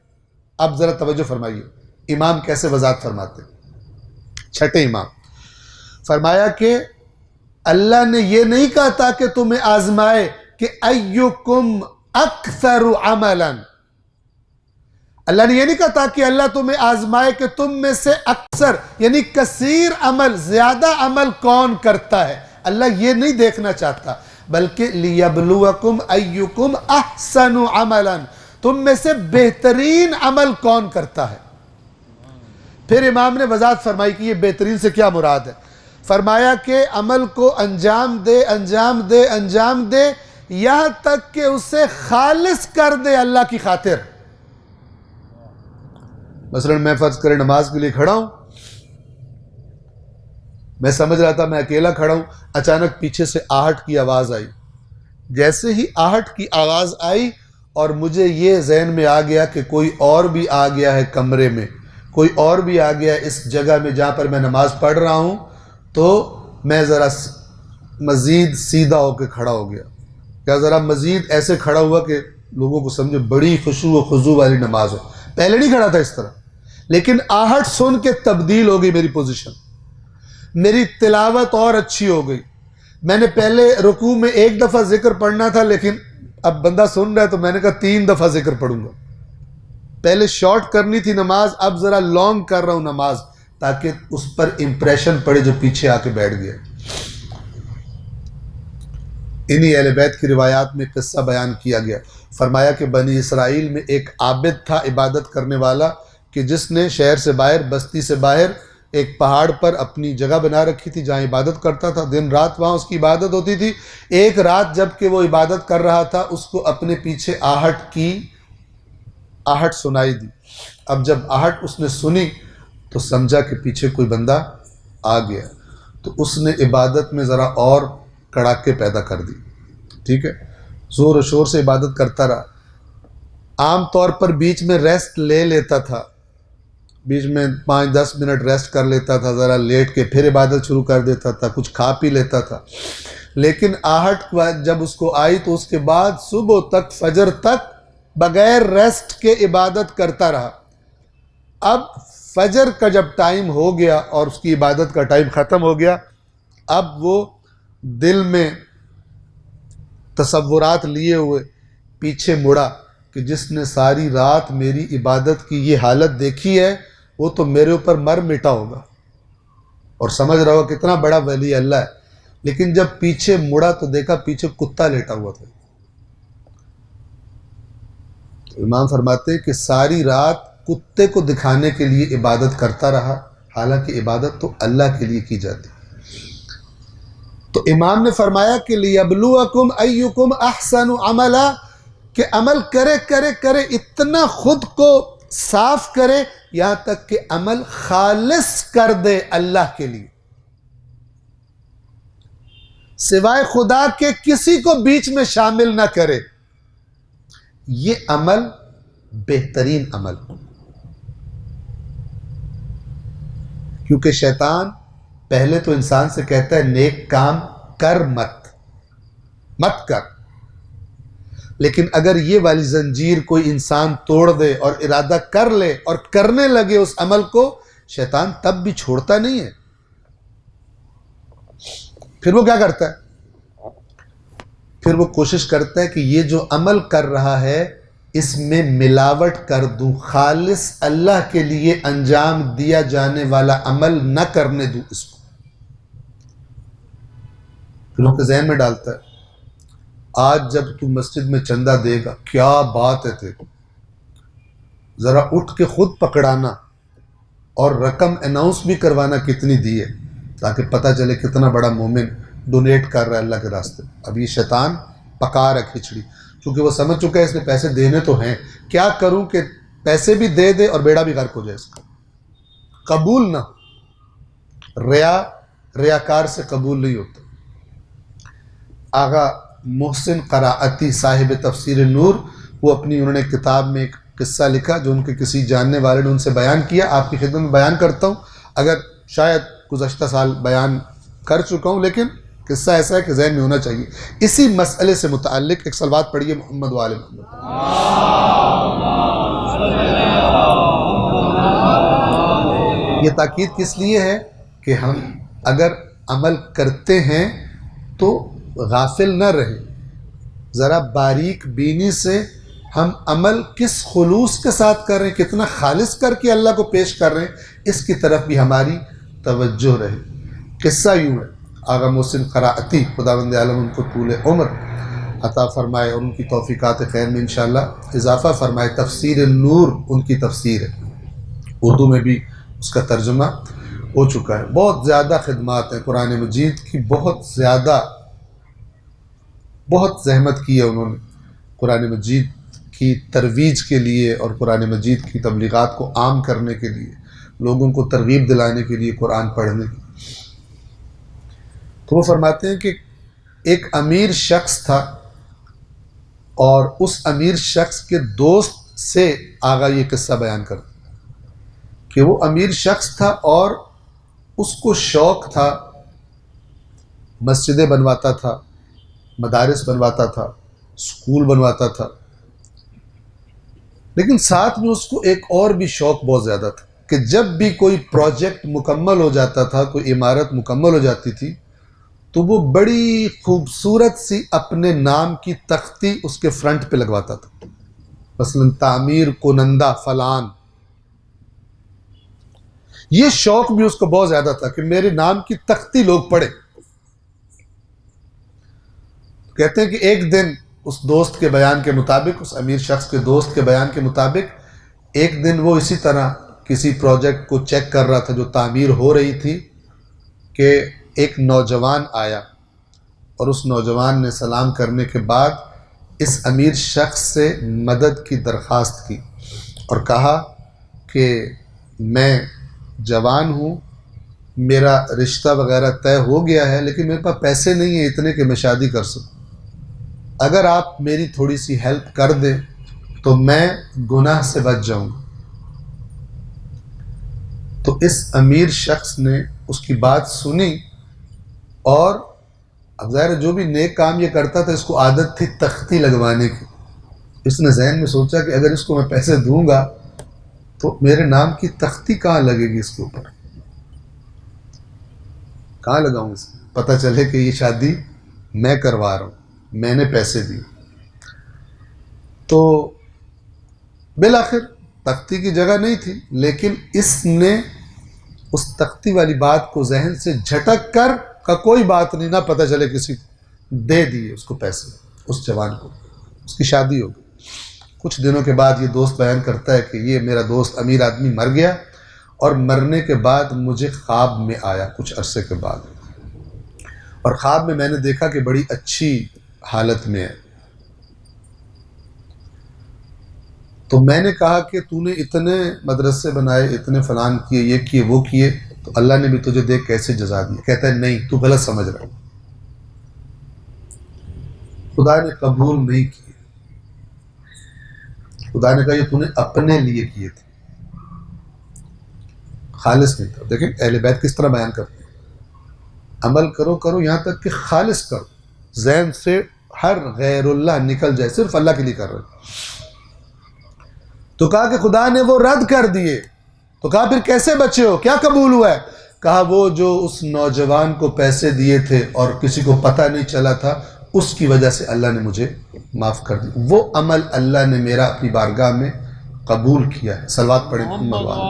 اب ذرا توجہ فرمائیے، امام کیسے وضاحت فرماتے ہیں۔ چھٹے امام فرمایا کہ اللہ نے یہ نہیں کہا تھا کہ تمہیں آزمائے کہ ایکم اکثر عملا، اللہ نے یہ نہیں کہا تھا کہ اللہ تمہیں آزمائے کہ تم میں سے اکثر یعنی کثیر عمل، زیادہ عمل کون کرتا ہے۔ اللہ یہ نہیں دیکھنا چاہتا، بلکہ لیبلوکم ایکم احسن عملا، تم میں سے بہترین عمل کون کرتا ہے۔ پھر امام نے وضاحت فرمائی کہ یہ بہترین سے کیا مراد ہے۔ فرمایا کہ عمل کو انجام دے انجام دے انجام دے یہاں تک کہ اسے خالص کر دے اللہ کی خاطر۔ مثلا میں فرض کرے نماز کے لیے کھڑا ہوں، میں سمجھ رہا تھا میں اکیلا کھڑا ہوں، اچانک پیچھے سے آہٹ کی آواز آئی۔ جیسے ہی آہٹ کی آواز آئی اور مجھے یہ ذہن میں آ گیا کہ کوئی اور بھی آ گیا ہے کمرے میں، کوئی اور بھی آ گیا ہے اس جگہ میں جہاں پر میں نماز پڑھ رہا ہوں، تو میں ذرا مزید سیدھا ہو کے کھڑا ہو گیا، کیا ذرا مزید ایسے کھڑا ہوا کہ لوگوں کو سمجھے بڑی خشوع و خضوع والی نماز ہو۔ پہلے نہیں کھڑا تھا اس طرح، لیکن آہٹ سن کے تبدیل ہو گئی میری پوزیشن، میری تلاوت اور اچھی ہو گئی۔ میں نے پہلے رکوع میں 1 دفعہ ذکر پڑھنا تھا، لیکن اب بندہ سن رہا ہے تو میں نے کہا 3 دفعہ ذکر پڑھوں گا۔ پہلے شارٹ کرنی تھی نماز، اب ذرا لانگ کر رہا ہوں نماز تاکہ اس پر امپریشن پڑے جو پیچھے آ کے بیٹھ گیا۔ انہی اہل بیت کی روایات میں قصہ بیان کیا گیا، فرمایا کہ بنی اسرائیل میں ایک عابد تھا، عبادت کرنے والا، کہ جس نے شہر سے باہر، بستی سے باہر ایک پہاڑ پر اپنی جگہ بنا رکھی تھی جہاں عبادت کرتا تھا، دن رات وہاں اس کی عبادت ہوتی تھی۔ ایک رات جب کہ وہ عبادت کر رہا تھا، اس کو اپنے پیچھے آہٹ سنائی دی۔ اب جب آہٹ اس نے سنی تو سمجھا کہ پیچھے کوئی بندہ آ گیا، تو اس نے عبادت میں ذرا اور کڑاکے پیدا کر دی، ٹھیک ہے، زور و شور سے عبادت کرتا رہا۔ عام طور پر بیچ میں ریسٹ لے لیتا تھا، بیچ میں 5-10 منٹ ریسٹ کر لیتا تھا، ذرا لیٹ کے پھر عبادت شروع کر دیتا تھا، کچھ کھا پی لیتا تھا۔ لیکن آہٹ جب اس کو آئی تو اس کے بعد صبح تک، فجر تک بغیر ریسٹ کے عبادت کرتا رہا۔ اب فجر کا جب ٹائم ہو گیا اور اس کی عبادت کا ٹائم ختم ہو گیا، اب وہ دل میں تصورات لیے ہوئے پیچھے مڑا کہ جس نے ساری رات میری عبادت کی یہ حالت دیکھی ہے وہ تو میرے اوپر مر مٹا ہوگا، اور سمجھ رہا ہو کتنا بڑا ولی اللہ ہے۔ لیکن جب پیچھے مڑا تو دیکھا پیچھے کتا لیٹا ہوا تھا۔ تو امام فرماتے ہیں کہ ساری رات کتے کو دکھانے کے لیے عبادت کرتا رہا، حالانکہ عبادت تو اللہ کے لیے کی جاتی۔ تو امام نے فرمایا کہ لیبلوکم ایکم احسن عملا، کہ عمل کرے کرے کرے اتنا خود کو صاف کرے یہاں تک کہ عمل خالص کر دے اللہ کے لیے، سوائے خدا کے کسی کو بیچ میں شامل نہ کرے۔ یہ عمل بہترین عمل، کیونکہ شیطان پہلے تو انسان سے کہتا ہے نیک کام کر مت کر، لیکن اگر یہ والی زنجیر کوئی انسان توڑ دے اور ارادہ کر لے اور کرنے لگے اس عمل کو، شیطان تب بھی چھوڑتا نہیں ہے۔ پھر وہ کیا کرتا ہے؟ پھر وہ کوشش کرتا ہے کہ یہ جو عمل کر رہا ہے اس میں ملاوٹ کر دوں، خالص اللہ کے لیے انجام دیا جانے والا عمل نہ کرنے دوں اس کو۔ پھر ان کے ذہن میں ڈالتا ہے آج جب تو مسجد میں چندہ دے گا، کیا بات ہے تیری، ذرا اٹھ کے خود پکڑانا اور رقم اناؤنس بھی کروانا کتنی دی ہے، تاکہ پتہ چلے کتنا بڑا مومن ڈونیٹ کر رہا ہے اللہ کے راستے۔ اب یہ شیطان پکا رہا کھچڑی، کیونکہ وہ سمجھ چکا ہے اس نے پیسے دینے تو ہیں، کیا کروں کہ پیسے بھی دے دے اور بیڑا بھی غرق ہو جائے اس کا، قبول نہ ہو۔ ریاکار سے قبول نہیں ہوتا۔ آغا محسن قرائتی صاحب تفسیر نور، وہ اپنی انہوں نے کتاب میں ایک قصہ لکھا جو ان کے کسی جاننے والے نے ان سے بیان کیا، آپ کی خدمت میں بیان کرتا ہوں۔ اگر شاید گزشتہ سال بیان کر چکا ہوں، لیکن قصہ ایسا ہے کہ ذہن میں ہونا چاہیے۔ اسی مسئلے سے متعلق ایک صلوات پڑھیے محمد و آل محمد۔ یہ تاکید کس لیے ہے کہ ہم اگر عمل کرتے ہیں تو غافل نہ رہیں، ذرا باریک بینی سے ہم عمل کس خلوص کے ساتھ کر رہے ہیں، کتنا خالص کر کے اللہ کو پیش کر رہے ہیں، اس کی طرف بھی ہماری توجہ رہے۔ قصہ یوں ہے، آغا محسن قرائتی، خداوند عالم ان کو طول عمر عطا فرمائے اور ان کی توفیقات خیر میں انشاءاللہ اضافہ فرمائے۔ تفسیر نور ان کی تفسیر ہے، اردو میں بھی اس کا ترجمہ ہو چکا ہے۔ بہت زیادہ خدمات ہیں قرآن مجید کی، بہت زحمت کی ہے انہوں نے قرآن مجید کی ترویج کے لیے اور قرآن مجید کی تبلیغات کو عام کرنے کے لیے، لوگوں کو ترغیب دلانے کے لیے قرآن پڑھنے کی۔ تو وہ فرماتے ہیں کہ ایک امیر شخص تھا اور اس امیر شخص کے دوست سے آغا یہ قصہ بیان کرتا کہ وہ امیر شخص تھا اور اس کو شوق تھا، مسجدیں بنواتا تھا، مدارس بنواتا تھا، اسکول بنواتا تھا، لیکن ساتھ میں اس کو ایک اور بھی شوق بہت زیادہ تھا کہ جب بھی کوئی پروجیکٹ مکمل ہو جاتا تھا، کوئی عمارت مکمل ہو جاتی تھی، تو وہ بڑی خوبصورت سی اپنے نام کی تختی اس کے فرنٹ پہ لگواتا تھا، مثلا تعمیر کنندہ فلان۔ یہ شوق بھی اس کو بہت زیادہ تھا کہ میرے نام کی تختی لوگ پڑھیں۔ کہتے ہیں کہ ایک دن اس دوست کے بیان کے مطابق، اس امیر شخص کے دوست کے بیان کے مطابق، ایک دن وہ اسی طرح کسی پروجیکٹ کو چیک کر رہا تھا جو تعمیر ہو رہی تھی کہ ایک نوجوان آیا اور اس نوجوان نے سلام کرنے کے بعد اس امیر شخص سے مدد کی درخواست کی اور کہا کہ میں جوان ہوں، میرا رشتہ وغیرہ طے ہو گیا ہے، لیکن میرے پاس پیسے نہیں ہیں اتنے کہ میں شادی کر سکوں، اگر آپ میری تھوڑی سی ہیلپ کر دیں تو میں گناہ سے بچ جاؤں۔ تو اس امیر شخص نے اس کی بات سنی اور اب ظاہر جو بھی نیک کام یہ کرتا تھا اس کو عادت تھی تختی لگوانے کی۔ اس نے ذہن میں سوچا کہ اگر اس کو میں پیسے دوں گا تو میرے نام کی تختی کہاں لگے گی، اس کے اوپر کہاں لگاؤں اس میں، پتہ چلے کہ یہ شادی میں کروا رہا ہوں، میں نے پیسے دیے۔ تو بالآخر تختی کی جگہ نہیں تھی، لیکن اس نے اس تختی والی بات کو ذہن سے جھٹک کر کا کوئی بات نہیں، نہ پتہ چلے کسی کو، دے دیے اس کو پیسے، اس جوان کو، اس کی شادی ہو گئی۔ کچھ دنوں کے بعد یہ دوست بیان کرتا ہے کہ یہ میرا دوست امیر آدمی مر گیا اور مرنے کے بعد مجھے خواب میں آیا کچھ عرصے کے بعد، اور خواب میں میں نے دیکھا کہ بڑی اچھی حالت میں ہے۔ تو میں نے کہا کہ تو نے اتنے مدرسے بنائے، اتنے فلان کیے، یہ کیے وہ کیے، تو اللہ نے بھی تجھے دیکھ کیسے جزا دیا؟ کہتا ہے نہیں، تو غلط سمجھ رہا ہے، خدا نے قبول نہیں کیے، خدا نے کہا یہ تو نے اپنے لیے کیے تھے، خالص نہیں تھا۔ دیکھیں اہل بیت کس طرح بیان کرتے ہیں، عمل کرو کرو یہاں تک کہ خالص کرو، ذہن سے ہر غیر اللہ نکل جائے، صرف اللہ کے لیے کر رہے۔ تو کہا کہ خدا نے وہ رد کر دیے۔ تو کہا پھر کیسے بچے ہو، کیا قبول ہوا ہے؟ کہا وہ جو اس نوجوان کو پیسے دیے تھے اور کسی کو پتہ نہیں چلا تھا، اس کی وجہ سے اللہ نے مجھے معاف کر دی، وہ عمل اللہ نے میرا اپنی بارگاہ میں قبول کیا ہے۔ صلوات پڑھیں محمد والے۔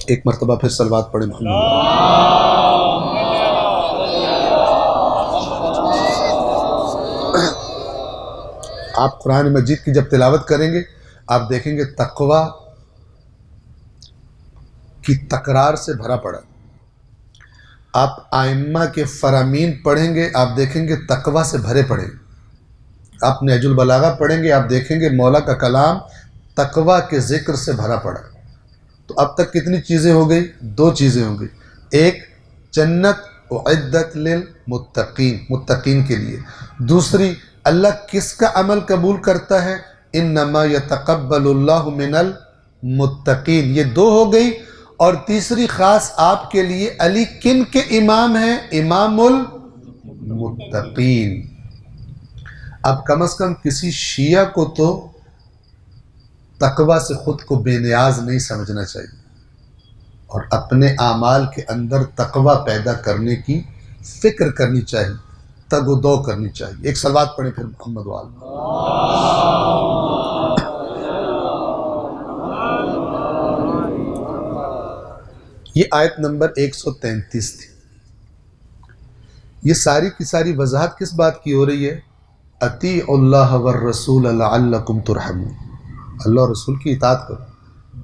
ایک مرتبہ پھر صلوات پڑھیں محمد والے۔ آپ قرآن مجید کی جب تلاوت کریں گے آپ دیکھیں گے تقوی کی تکرار سے بھرا پڑا۔ آپ ائمہ کے فرامین پڑھیں گے آپ دیکھیں گے تقوی سے بھرے پڑے۔ آپ نہج البلاغہ پڑھیں گے آپ دیکھیں گے مولا کا کلام تقوی کے ذکر سے بھرا پڑا۔ تو اب تک کتنی چیزیں ہو گئی؟ دو چیزیں ہو گئی، ایک جنت اعدت للمتقین، متقین کے لیے، دوسری اللہ کس کا عمل قبول کرتا ہے، انما یتقبل اللہ من المتقین، یہ دو ہو گئی۔ اور تیسری خاص آپ کے لیے، علی کن کے امام ہیں؟ امام المتقین۔ اب کم از کم کسی شیعہ کو تو تقوی سے خود کو بے نیاز نہیں سمجھنا چاہیے اور اپنے اعمال کے اندر تقوی پیدا کرنے کی فکر کرنی چاہیے، تگ و دو کرنی چاہیے۔ ایک صلوات پڑھیں پھر محمد وال۔ یہ آیت نمبر 133 تھی۔ یہ ساری کی ساری وضاحت کس بات کی ہو رہی ہے؟ اطیعوا اللہ والرسول لعلکم ترحمون، اللہ اور رسول کی اطاعت کرو۔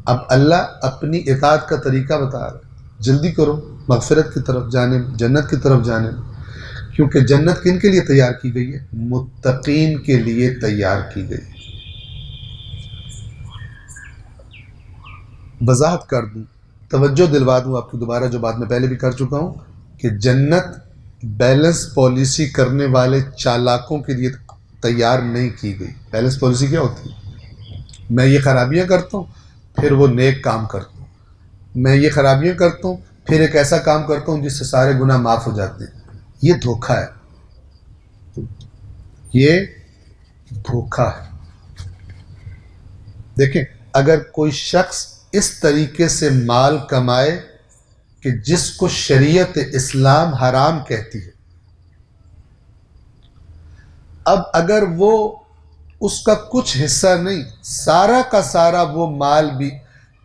اب اللہ اپنی اطاعت کا طریقہ بتا رہا ہے، جلدی کرو مغفرت کی طرف جانے میں، جنت کی طرف جانے میں، کیونکہ جنت کن کے لیے تیار کی گئی ہے؟ متقین کے لیے تیار کی گئی ہے۔ وضاحت کر دوں، توجہ دلوا دوں آپ کو دوبارہ، جو بات میں پہلے بھی کر چکا ہوں، کہ جنت بیلنس پالیسی کرنے والے چالاکوں کے لیے تیار نہیں کی گئی۔ بیلنس پالیسی کیا ہوتی ہے؟ میں یہ خرابیاں کرتا ہوں پھر وہ نیک کام کرتا ہوں، میں یہ خرابیاں کرتا ہوں پھر ایک ایسا کام کرتا ہوں جس سے سارے گناہ معاف ہو جاتے ہیں۔ یہ دھوکہ ہے، یہ دھوکہ ہے۔ دیکھیں، اگر کوئی شخص اس طریقے سے مال کمائے کہ جس کو شریعت اسلام حرام کہتی ہے، اب اگر وہ اس کا کچھ حصہ نہیں، سارا کا سارا وہ مال بھی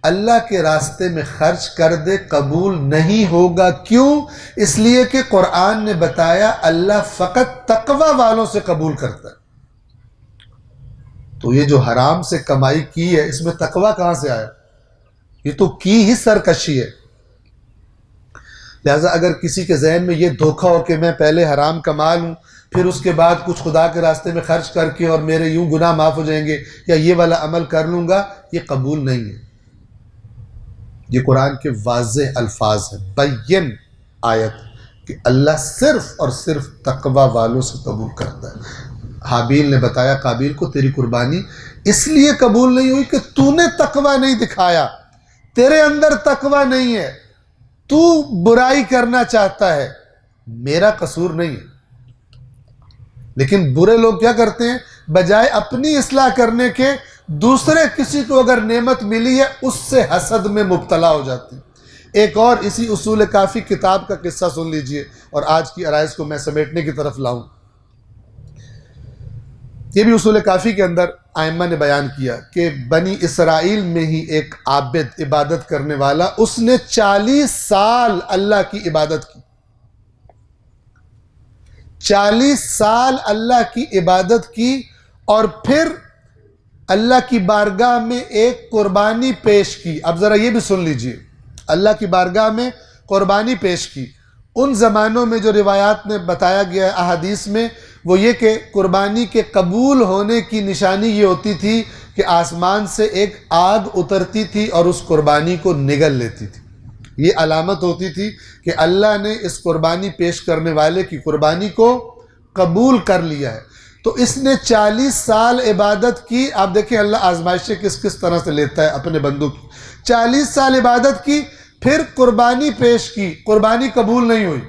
اللہ کے راستے میں خرچ کر دے، قبول نہیں ہوگا۔ کیوں؟ اس لیے کہ قرآن نے بتایا اللہ فقط تقوی والوں سے قبول کرتا ہے۔ تو یہ جو حرام سے کمائی کی ہے، اس میں تقوی کہاں سے آیا؟ یہ تو کی ہی سرکشی ہے۔ لہٰذا اگر کسی کے ذہن میں یہ دھوکہ ہو کہ میں پہلے حرام کما لوں پھر اس کے بعد کچھ خدا کے راستے میں خرچ کر کے اور میرے یوں گناہ معاف ہو جائیں گے یا یہ والا عمل کر لوں گا، یہ قبول نہیں ہے۔ یہ قرآن کے واضح الفاظ ہیں، بین آیت، کہ اللہ صرف اور صرف تقوی والوں سے قبول کرتا ہے۔ حابیل نے بتایا قابیل کو تیری قربانی اس لیے قبول نہیں ہوئی کہ تو نے تقوی نہیں دکھایا، تیرے اندر تقوی نہیں ہے، تو برائی کرنا چاہتا ہے، میرا قصور نہیں ہے۔ لیکن برے لوگ کیا کرتے ہیں؟ بجائے اپنی اصلاح کرنے کے دوسرے کسی کو اگر نعمت ملی ہے اس سے حسد میں مبتلا ہو جاتے ہیں۔ ایک اور اسی اصول کافی کتاب کا قصہ سن لیجئے اور آج کی عرائض کو میں سمیٹنے کی طرف لاؤں۔ یہ بھی اصول کافی کے اندر ائمہ نے بیان کیا کہ بنی اسرائیل میں ہی ایک عابد، عبادت کرنے والا، اس نے 40 سال اللہ کی عبادت کی، 40 سال اللہ کی عبادت کی، اور پھر اللہ کی بارگاہ میں ایک قربانی پیش کی۔ اب ذرا یہ بھی سن لیجئے، اللہ کی بارگاہ میں قربانی پیش کی۔ ان زمانوں میں جو روایات میں بتایا گیا ہے احادیث میں، وہ یہ کہ قربانی کے قبول ہونے کی نشانی یہ ہوتی تھی کہ آسمان سے ایک آگ اترتی تھی اور اس قربانی کو نگل لیتی تھی۔ یہ علامت ہوتی تھی کہ اللہ نے اس قربانی پیش کرنے والے کی قربانی کو قبول کر لیا ہے۔ تو اس نے 40 سال عبادت کی۔ آپ دیکھیں اللہ آزمائشیں کس کس طرح سے لیتا ہے اپنے بندوں کی۔ 40 سال عبادت کی، پھر قربانی پیش کی، قربانی قبول نہیں ہوئی۔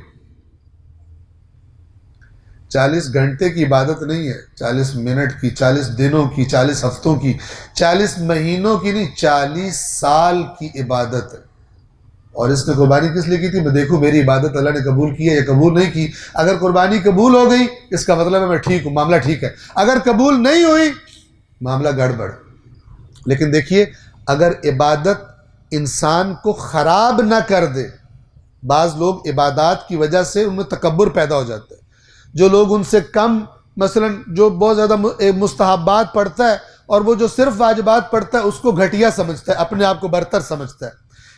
40 گھنٹے کی عبادت نہیں ہے، 40 منٹ کی، 40 دنوں کی، 40 ہفتوں کی، 40 مہینوں کی نہیں، 40 سال کی عبادت ہے۔ اور اس نے قربانی کس لیے کی تھی؟ میں دیکھوں میری عبادت اللہ نے قبول کی ہے یا قبول نہیں کی۔ اگر قربانی قبول ہو گئی اس کا مطلب ہے میں ٹھیک ہوں، معاملہ ٹھیک ہے۔ اگر قبول نہیں ہوئی معاملہ گڑبڑ۔ لیکن دیکھیے، اگر عبادت انسان کو خراب نہ کر دے، بعض لوگ عبادات کی وجہ سے ان میں تکبر پیدا ہو جاتا ہے۔ جو لوگ ان سے کم، مثلا جو بہت زیادہ مستحبات پڑھتا ہے اور وہ جو صرف واجبات پڑھتا ہے اس کو گھٹیا سمجھتا ہے، اپنے آپ کو برتر سمجھتا ہے،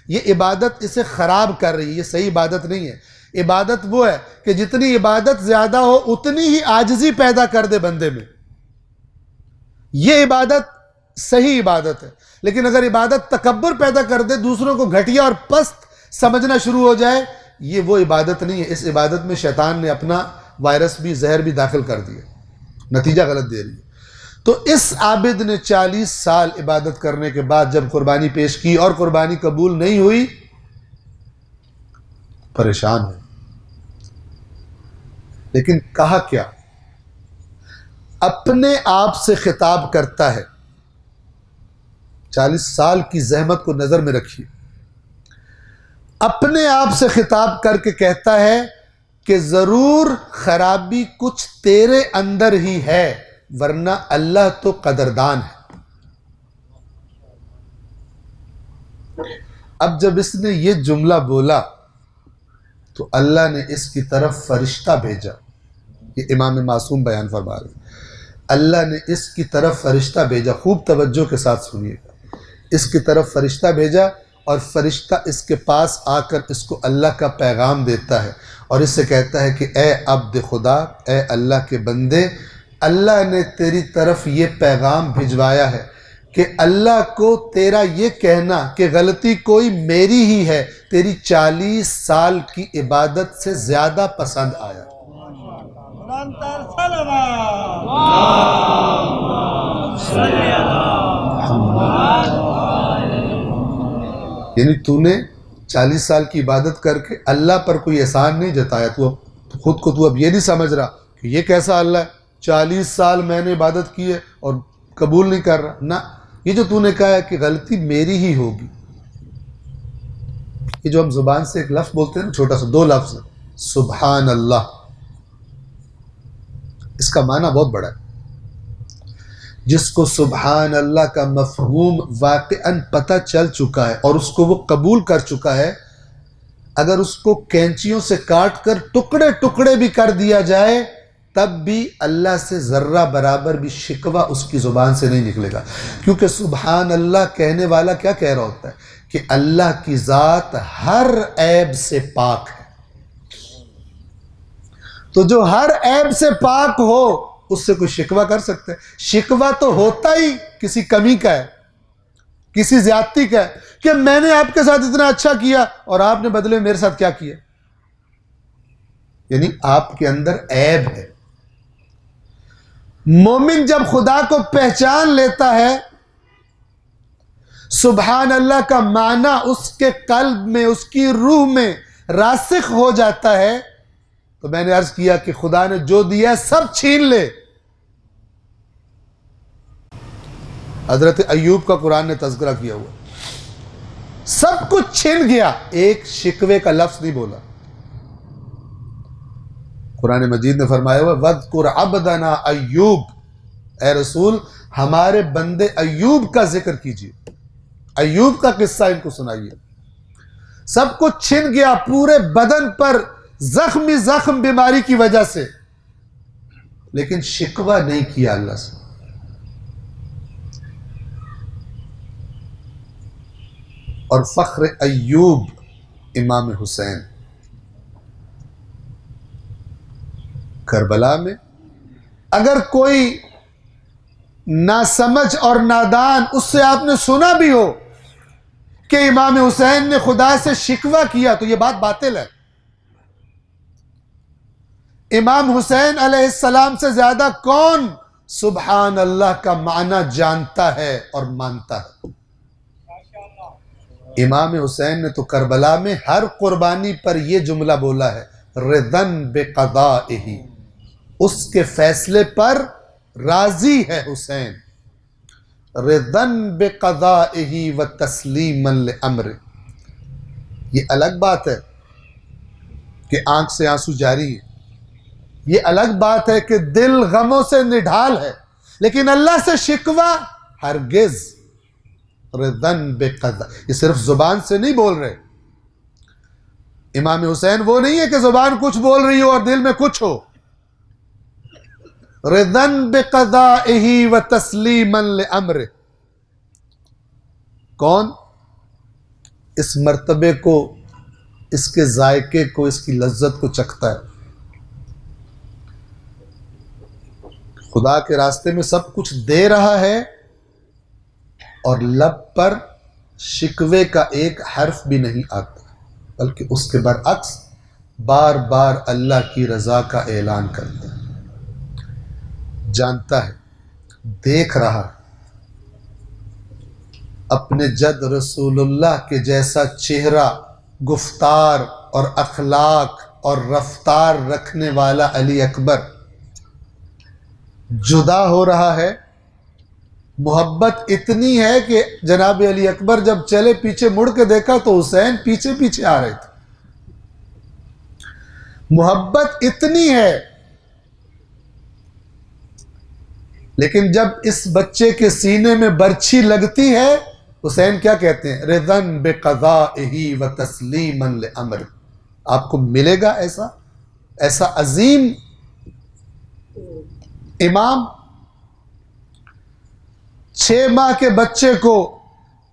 یہ عبادت اسے خراب کر رہی ہے۔ یہ صحیح عبادت نہیں ہے۔ عبادت وہ ہے کہ جتنی عبادت زیادہ ہو اتنی ہی عاجزی پیدا کر دے بندے میں، یہ عبادت صحیح عبادت ہے۔ لیکن اگر عبادت تکبر پیدا کر دے، دوسروں کو گھٹیا اور پست سمجھنا شروع ہو جائے، یہ وہ عبادت نہیں ہے۔ اس عبادت میں شیطان نے اپنا وائرس بھی، زہر بھی داخل کر دیا، نتیجہ غلط دے رہی ہے۔ تو اس عابد نے 40 سال عبادت کرنے کے بعد جب قربانی پیش کی اور قربانی قبول نہیں ہوئی، پریشان ہوئے۔ لیکن کہا کیا؟ اپنے آپ سے خطاب کرتا ہے۔ 40 سال کی زحمت کو نظر میں رکھیے۔ اپنے آپ سے خطاب کر کے کہتا ہے کہ ضرور خرابی کچھ تیرے اندر ہی ہے، ورنہ اللہ تو قدردان ہے۔ اب جب اس نے یہ جملہ بولا تو اللہ نے اس کی طرف فرشتہ بھیجا. یہ امام معصوم بیان فرما رہے ہیں. اللہ نے اس کی طرف فرشتہ بھیجا. خوب توجہ کے ساتھ سنیے گا. اس کی طرف فرشتہ بھیجا اور فرشتہ اس کے پاس آ کر اس کو اللہ کا پیغام دیتا ہے اور اس سے کہتا ہے کہ اے عبد خدا، اے اللہ کے بندے، اللہ نے تیری طرف یہ پیغام بھجوایا ہے کہ اللہ کو تیرا یہ کہنا کہ غلطی کوئی میری ہی ہے تیری 40 سال کی عبادت سے زیادہ پسند آیا. یعنی تو نے 40 سال کی عبادت کر کے اللہ پر کوئی احسان نہیں جتایا. تو خود کو تو اب یہ نہیں سمجھ رہا کہ یہ کیسا اللہ ہے، 40 سال میں نے عبادت کی ہے اور قبول نہیں کر رہا. نہ، یہ جو تو نے کہا ہے کہ غلطی میری ہی ہوگی، یہ جو ہم زبان سے ایک لفظ بولتے ہیں نا، چھوٹا سا 2 لفظ، سبحان اللہ، اس کا معنی بہت بڑا ہے. جس کو سبحان اللہ کا مفہوم واقعاً پتہ چل چکا ہے اور اس کو وہ قبول کر چکا ہے، اگر اس کو کینچیوں سے کاٹ کر ٹکڑے ٹکڑے بھی کر دیا جائے تب بھی اللہ سے ذرہ برابر بھی شکوہ اس کی زبان سے نہیں نکلے گا. کیونکہ سبحان اللہ کہنے والا کیا کہہ رہا ہوتا ہے کہ اللہ کی ذات ہر عیب سے پاک ہے. تو جو ہر عیب سے پاک ہو اس سے کوئی شکوہ کر سکتے ہیں؟ شکوہ تو ہوتا ہی کسی کمی کا ہے، کسی زیادتی کا ہے کہ میں نے آپ کے ساتھ اتنا اچھا کیا اور آپ نے بدلے میرے ساتھ کیا کیا. یعنی آپ کے اندر عیب ہے. مومن جب خدا کو پہچان لیتا ہے، سبحان اللہ کا معنی اس کے قلب میں، اس کی روح میں راسخ ہو جاتا ہے. تو میں نے عرض کیا کہ خدا نے جو دیا سب چھین لے. حضرت ایوب کا قرآن نے تذکرہ کیا ہوا، سب کچھ چھن گیا، ایک شکوے کا لفظ نہیں بولا. قرآن مجید نے فرمایا ہوا وَاذْكُرْ عَبْدَنَا ایوب، اے رسول ہمارے بندے ایوب کا ذکر کیجیے، ایوب کا قصہ ان کو سنائیے. سب کچھ چھن گیا، پورے بدن پر زخم بیماری کی وجہ سے، لیکن شکوہ نہیں کیا اللہ سے. اور فخر ایوب امام حسین کربلا میں، اگر کوئی ناسمجھ اور نادان اس سے آپ نے سنا بھی ہو کہ امام حسین نے خدا سے شکوہ کیا تو یہ بات باطل ہے. امام حسین علیہ السلام سے زیادہ کون سبحان اللہ کا معنی جانتا ہے اور مانتا ہے؟ امام حسین نے تو کربلا میں ہر قربانی پر یہ جملہ بولا ہے، رضن بقضائہ، اس کے فیصلے پر راضی ہے حسین. رضن بقضائہ وتسلیما لامرہ. یہ الگ بات ہے کہ آنکھ سے آنسو جاری ہے، یہ الگ بات ہے کہ دل غموں سے نڈھال ہے، لیکن اللہ سے شکوہ ہرگز. رضن بقضاء، یہ صرف زبان سے نہیں بول رہے. امام حسین وہ نہیں ہے کہ زبان کچھ بول رہی ہو اور دل میں کچھ ہو. رضن بقضائہ وتسلیما لامرہ. کون اس مرتبے کو، اس کے ذائقے کو، اس کی لذت کو چکھتا ہے؟ خدا کے راستے میں سب کچھ دے رہا ہے اور لب پر شکوے کا ایک حرف بھی نہیں آتا، بلکہ اس کے برعکس بار بار اللہ کی رضا کا اعلان کرتا ہے. جانتا ہے، دیکھ رہا ہے، اپنے جد رسول اللہ کے جیسا چہرہ، گفتار اور اخلاق اور رفتار رکھنے والا علی اکبر جدا ہو رہا ہے. محبت اتنی ہے کہ جناب علی اکبر جب چلے پیچھے مڑ کے دیکھا تو حسین پیچھے پیچھے آ رہے تھے. محبت اتنی ہے، لیکن جب اس بچے کے سینے میں برچھی لگتی ہے حسین کیا کہتے ہیں؟ رضن بقضائہ و تسلیما لامر. آپ کو ملے گا ایسا عظیم امام. 6 ماہ کے بچے کو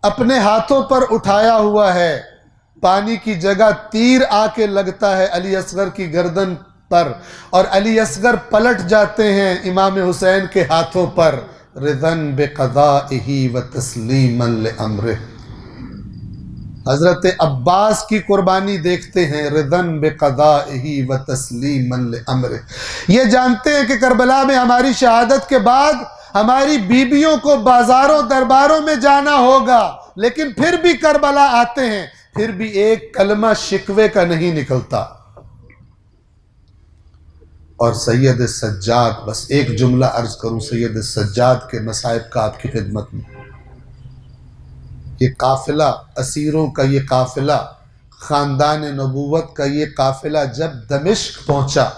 اپنے ہاتھوں پر اٹھایا ہوا ہے، پانی کی جگہ تیر آ کے لگتا ہے علی اصغر کی گردن پر، اور علی اصغر پلٹ جاتے ہیں امام حسین کے ہاتھوں پر. رضن بقضائہ و تسلیما لامرہ. حضرت عباس کی قربانی دیکھتے ہیں، رضن بقضائہ و تسلیما لامرہ. یہ جانتے ہیں کہ کربلا میں ہماری شہادت کے بعد ہماری بیویوں کو بازاروں درباروں میں جانا ہوگا، لیکن پھر بھی کربلا آتے ہیں، پھر بھی ایک کلمہ شکوے کا نہیں نکلتا. اور سید سجاد، بس ایک جملہ عرض کروں سید سجاد کے مصائب کا آپ کی خدمت میں. یہ قافلہ اسیروں کا، یہ قافلہ خاندان نبوت کا، یہ قافلہ جب دمشق پہنچا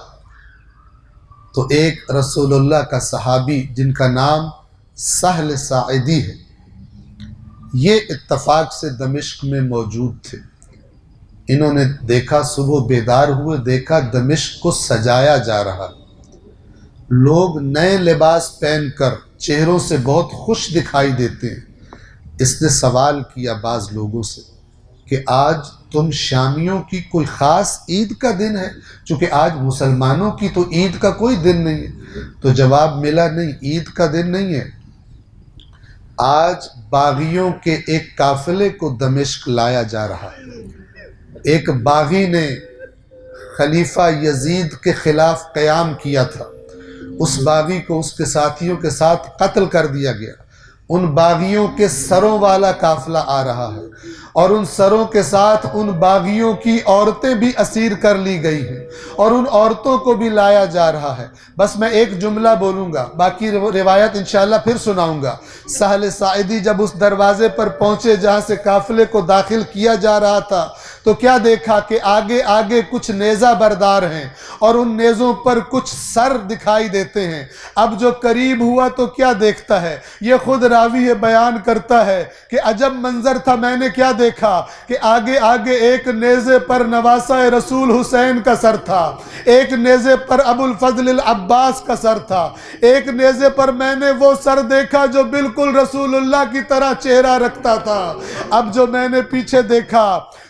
تو ایک رسول اللہ کا صحابی جن کا نام سہل ساعدی ہے، یہ اتفاق سے دمشق میں موجود تھے. انہوں نے دیکھا، صبح بیدار ہوئے، دیکھا دمشق کو سجایا جا رہا، لوگ نئے لباس پہن کر چہروں سے بہت خوش دکھائی دیتے ہیں. اس نے سوال کیا بعض لوگوں سے کہ آج تم شامیوں کی کوئی خاص عید کا دن ہے؟ چونکہ آج مسلمانوں کی تو عید کا کوئی دن نہیں ہے. تو جواب ملا، نہیں، عید کا دن نہیں ہے. آج باغیوں کے ایک قافلے کو دمشق لایا جا رہا ہے. ایک باغی نے خلیفہ یزید کے خلاف قیام کیا تھا، اس باغی کو اس کے ساتھیوں کے ساتھ قتل کر دیا گیا. ان باغیوں کے سروں والا قافلہ آ رہا ہے، اور ان سروں کے ساتھ ان باغیوں کی عورتیں بھی اسیر کر لی گئی ہیں، اور ان عورتوں کو بھی لایا جا رہا ہے. بس میں ایک جملہ بولوں گا، باقی روایت انشاءاللہ پھر سناؤں گا. سہل ساعدی جب اس دروازے پر پہنچے جہاں سے قافلے کو داخل کیا جا رہا تھا، تو کیا دیکھا کہ آگے آگے کچھ نیزہ بردار ہیں، اور ان نیزوں پر کچھ سر دکھائی دیتے ہیں. اب جو قریب ہوا تو کیا دیکھتا ہے، یہ خود راوی بیان کرتا ہے کہ عجب منظر تھا. میں نے کیا دیکھا کہ آگے آگے ایک نیزے پر نواسہ رسول حسین کا سر تھا، ایک نیزے پر ابو الفضل العباس کا سر تھا، ایک نیزے پر میں نے وہ سر دیکھا جو بالکل رسول اللہ کی طرح چہرہ رکھتا تھا. اب جو میں نے پیچھے دیکھا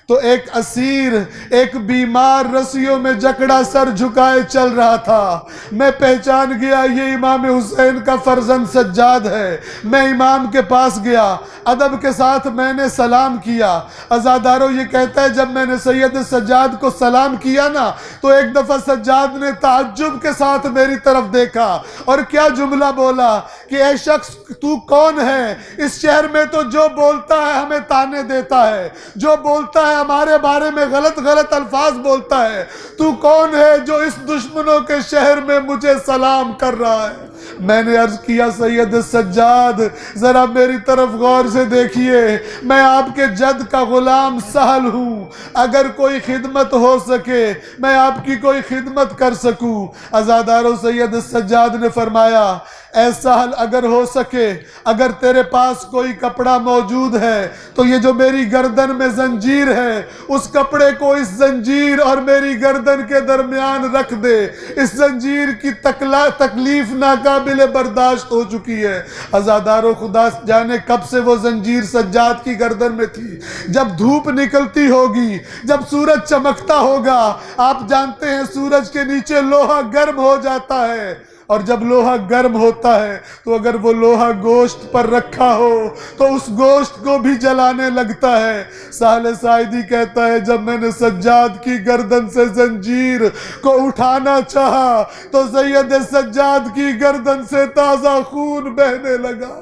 تو ایک اسیر، ایک بیمار رسیوں میں جکڑا سر جھکائے چل رہا تھا. میں پہچان گیا یہ امام حسین کا فرزند سجاد ہے. میں امام کے پاس گیا، ادب کے ساتھ میں نے سلام کیا. عزادارو یہ کہتا ہے جب میں نے سید سجاد کو سلام کیا نا، تو ایک دفعہ سجاد نے تعجب کے ساتھ میری طرف دیکھا اور کیا جملہ بولا کہ اے شخص تو کون ہے؟ اس شہر میں تو جو بولتا ہے ہمیں تانے دیتا ہے، جو بولتا ہے ہمارے بارے میں غلط غلط الفاظ بولتا ہے. تو کون ہے جو اس دشمنوں کے شہر میں مجھے سلام کر رہا ہے؟ میں نے عرض کیا سید سجاد ذرا میری طرف غور سے دیکھیے، میں آپ کے جد کا غلام سہل ہوں، اگر کوئی خدمت ہو سکے میں آپ کی کوئی خدمت کر سکوں. عزادارو سید سجاد نے فرمایا اے سہل اگر ہو سکے، اگر تیرے پاس کوئی کپڑا موجود ہے تو یہ جو میری گردن میں زنجیر ہے اس کپڑے کو اس زنجیر اور میری گردن کے درمیان رکھ دے. اس زنجیر کی تکلیف ناقابل برداشت ہو چکی ہے. عزادارو خدا جانے کب سے وہ زنجیر سجاد کی گردن میں تھی. جب دھوپ نکلتی ہوگی، جب سورج چمکتا ہوگا، آپ جانتے ہیں سورج کے نیچے لوہا گرم ہو جاتا ہے، اور جب لوہا گرم ہوتا ہے تو اگر وہ لوہا گوشت پر رکھا ہو تو اس گوشت کو بھی جلانے لگتا ہے. سہل ساعدی کہتا ہے جب میں نے سجاد کی گردن سے زنجیر کو اٹھانا چاہا تو سید سجاد کی گردن سے تازہ خون بہنے لگا.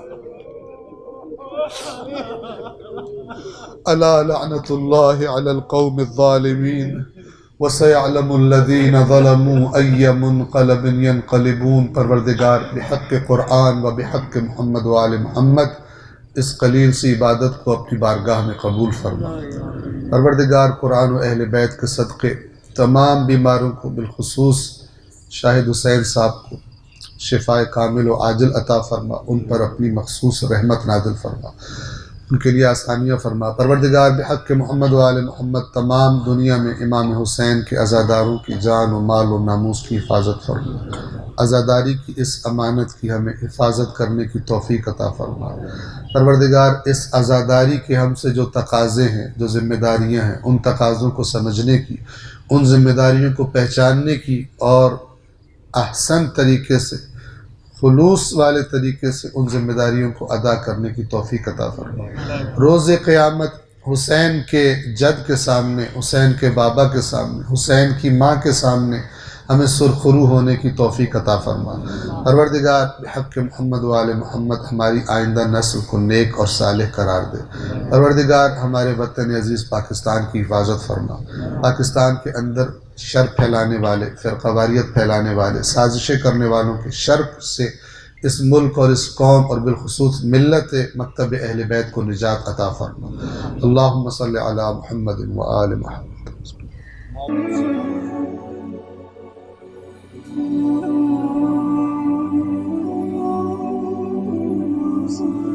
الا لعنت اللہ علی القوم الظالمین وَسَيَعْلَمُ الَّذِينَ ظَلَمُوا أَيَّ مُنْقَلَبٍ يَنْقَلِبُونَ. پروردگار بحق قرآن و بحق محمد و آل محمد اس قلیل سی عبادت کو اپنی بارگاہ میں قبول فرما. پروردگار قرآن و اہل بیت کے صدقے تمام بیماروں کو، بالخصوص شاہد حسین صاحب کو شفائے کامل و عاجل عطا فرما، ان پر اپنی مخصوص رحمت نازل فرما. ان کے لیے آسانیاں فرما۔ پروردگار بحق محمد و آل محمد تمام دنیا میں امام حسین کے عزاداروں کی جان و مال و ناموس کی حفاظت فرما۔ عزاداری کی اس امانت کی ہمیں حفاظت کرنے کی توفیق عطا فرما۔ پروردگار اس عزاداری کے ہم سے جو تقاضے ہیں، جو ذمہ داریاں ہیں، ان تقاضوں کو سمجھنے کی، ان ذمہ داریوں کو پہچاننے کی اور احسن طریقے سے، خلوص والے طریقے سے ان ذمہ داریوں کو ادا کرنے کی توفیق عطا فرما۔ روز قیامت حسین کے جد کے سامنے، حسین کے بابا کے سامنے، حسین کی ماں کے سامنے ہمیں سرخرو ہونے کی توفیق عطا فرما۔ پروردگار بحق محمد و آل محمد ہماری آئندہ نسل کو نیک اور صالح قرار دے۔ پروردگار ہمارے وطن عزیز پاکستان کی حفاظت فرما۔ پاکستان کے اندر شر پھیلانے والے، فرقہ واریت پھیلانے والے، سازشیں کرنے والوں کے شر سے اس ملک اور اس قوم اور بالخصوص ملت مکتب اہل بیت کو نجات عطا فرما۔ اللہم صلی علی محمد و آل محمد۔ Yes.